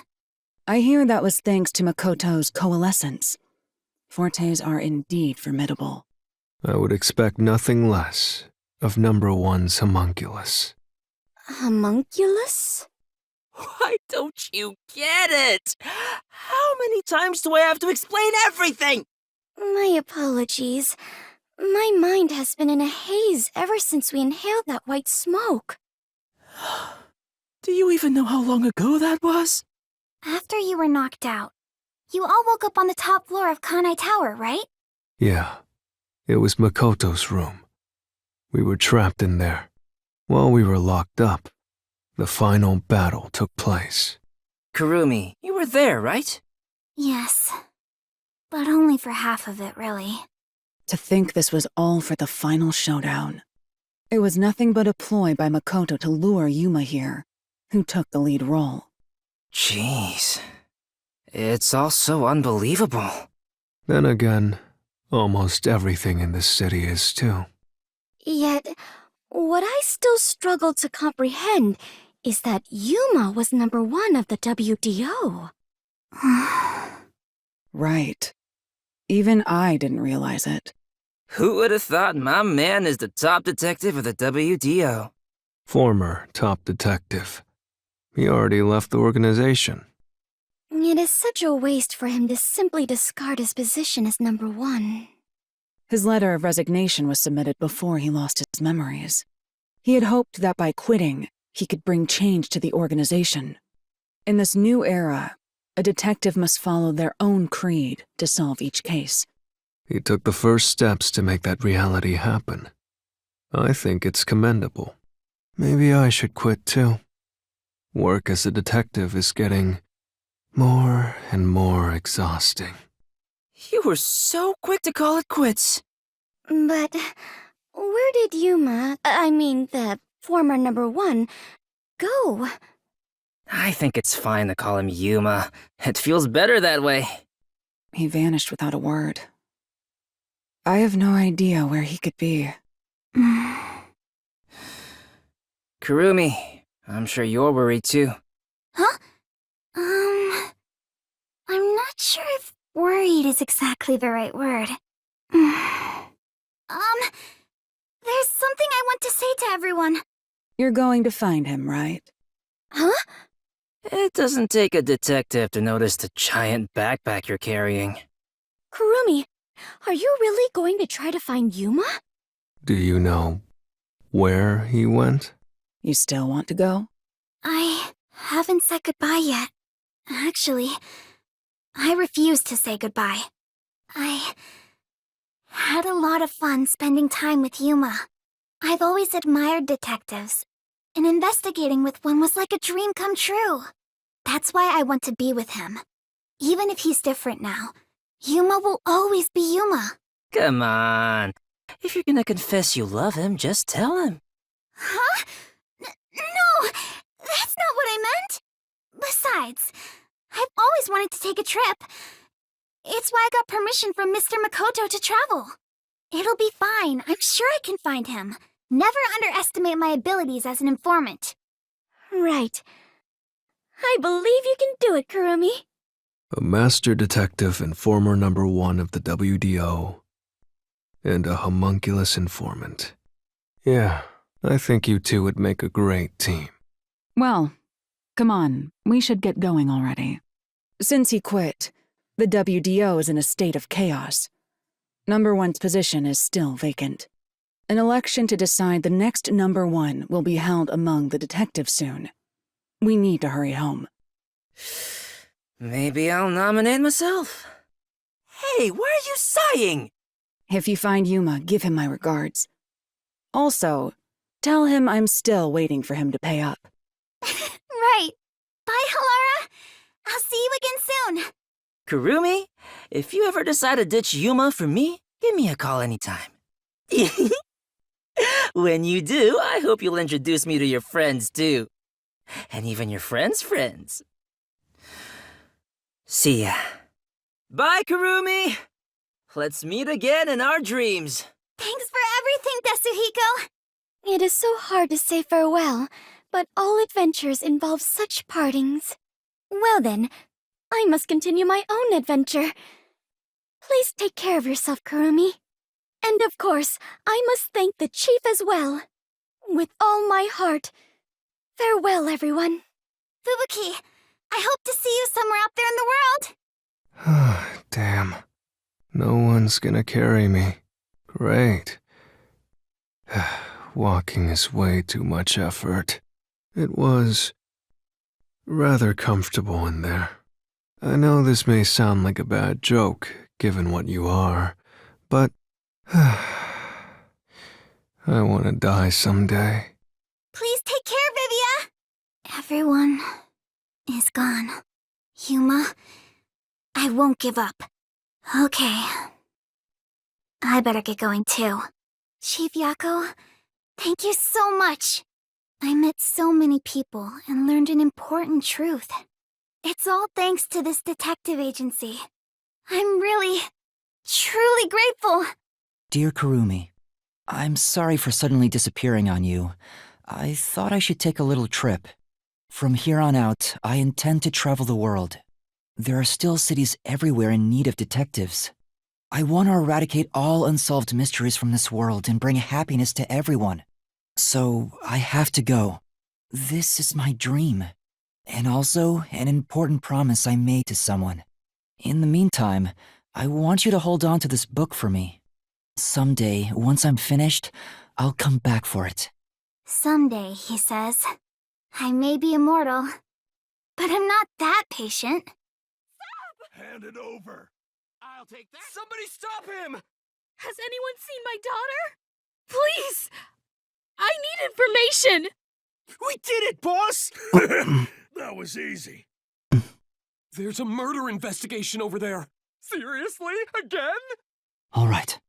I hear that was thanks to Makoto's coalescence. Fortes are indeed formidable. I would expect nothing less of number one's homunculus. Homunculus? Why don't you get it? How many times do I have to explain everything? My apologies. My mind has been in a haze ever since we inhaled that white smoke. Do you even know how long ago that was? After you were knocked out, you all woke up on the top floor of Kanai Tower, right? Yeah, it was Makoto's room. We were trapped in there. While we were locked up, the final battle took place. Kurumi, you were there, right? Yes, but only for half of it, really. To think this was all for the final showdown. It was nothing but a ploy by Makoto to lure Yuma here, who took the lead role. Jeez. It's all so unbelievable. Then again, almost everything in this city is too. Yet, what I still struggle to comprehend is that Yuma was number one of the WDO. Right. Even I didn't realize it. Who would have thought my man is the top detective of the WDO? Former top detective. He already left the organization. It is such a waste for him to simply discard his position as number one. His letter of resignation was submitted before he lost his memories. He had hoped that by quitting, he could bring change to the organization. In this new era, a detective must follow their own creed to solve each case. He took the first steps to make that reality happen. I think it's commendable. Maybe I should quit too. Work as a detective is getting more and more exhausting. You were so quick to call it quits. But where did Yuma, the former number one, go? I think it's fine to call him Yuma. It feels better that way. He vanished without a word. I have no idea where he could be. Kurumi, I'm sure you're worried too. Huh? I'm not sure if worried is exactly the right word. There's something I want to say to everyone. You're going to find him, right? Huh? It doesn't take a detective to notice the giant backpack you're carrying. Kurumi, are you really going to try to find Yuma? Do you know where he went? You still want to go? I haven't said goodbye yet. Actually, I refuse to say goodbye. I had a lot of fun spending time with Yuma. I've always admired detectives, and investigating with one was like a dream come true. That's why I want to be with him. Even if he's different now, Yuma will always be Yuma. Come on. If you're gonna confess you love him, just tell him. Huh? No! That's not what I meant! Besides, I've always wanted to take a trip. It's why I got permission from Mr. Makoto to travel. It'll be fine. I'm sure I can find him. Never underestimate my abilities as an informant. Right. I believe you can do it, Kurumi. A master detective and former number one of the WDO and a homunculus informant. Yeah, I think you two would make a great team. Well, come on, we should get going already. Since he quit, the WDO is in a state of chaos. Number 1's position is still vacant. An election to decide the next number 1 will be held among the detectives soon. We need to hurry home. Maybe I'll nominate myself. Hey, why are you sighing? If you find Yuma, give him my regards. Also, tell him I'm still waiting for him to pay up. Right. Bye, Halara. I'll see you again soon. Kurumi, if you ever decide to ditch Yuma for me, give me a call anytime. When you do, I hope you'll introduce me to your friends too. And even your friends' friends. See ya. Bye, Kurumi! Let's meet again in our dreams. Thanks for everything, Tetsuhiko. It is so hard to say farewell, but all adventures involve such partings. Well then, I must continue my own adventure. Please take care of yourself, Kurumi. And of course, I must thank the chief as well. With all my heart. Farewell, everyone. Fubuki, I hope to see you somewhere out there in the world. Damn. No one's gonna carry me. Great. Walking is way too much effort. It was rather comfortable in there. I know this may sound like a bad joke, given what you are, but I want to die someday. Please take care, Vivia. Everyone is gone. Yuma, I won't give up. Okay. I better get going too. Chief Yako, thank you so much. I met so many people and learned an important truth. It's all thanks to this detective agency. I'm really, truly grateful. Dear Kurumi, I'm sorry for suddenly disappearing on you. I thought I should take a little trip. From here on out, I intend to travel the world. There are still cities everywhere in need of detectives. I want to eradicate all unsolved mysteries from this world and bring happiness to everyone. So, I have to go. This is my dream. And also, an important promise I made to someone. In the meantime, I want you to hold on to this book for me. Someday, once I'm finished, I'll come back for it. Someday, he says. I may be immortal, but I'm not that patient. Hand it over. I'll take that. Somebody stop him! Has anyone seen my daughter? Please! I need information! We did it, boss! That was easy. There's a murder investigation over there. Seriously? Again? All right.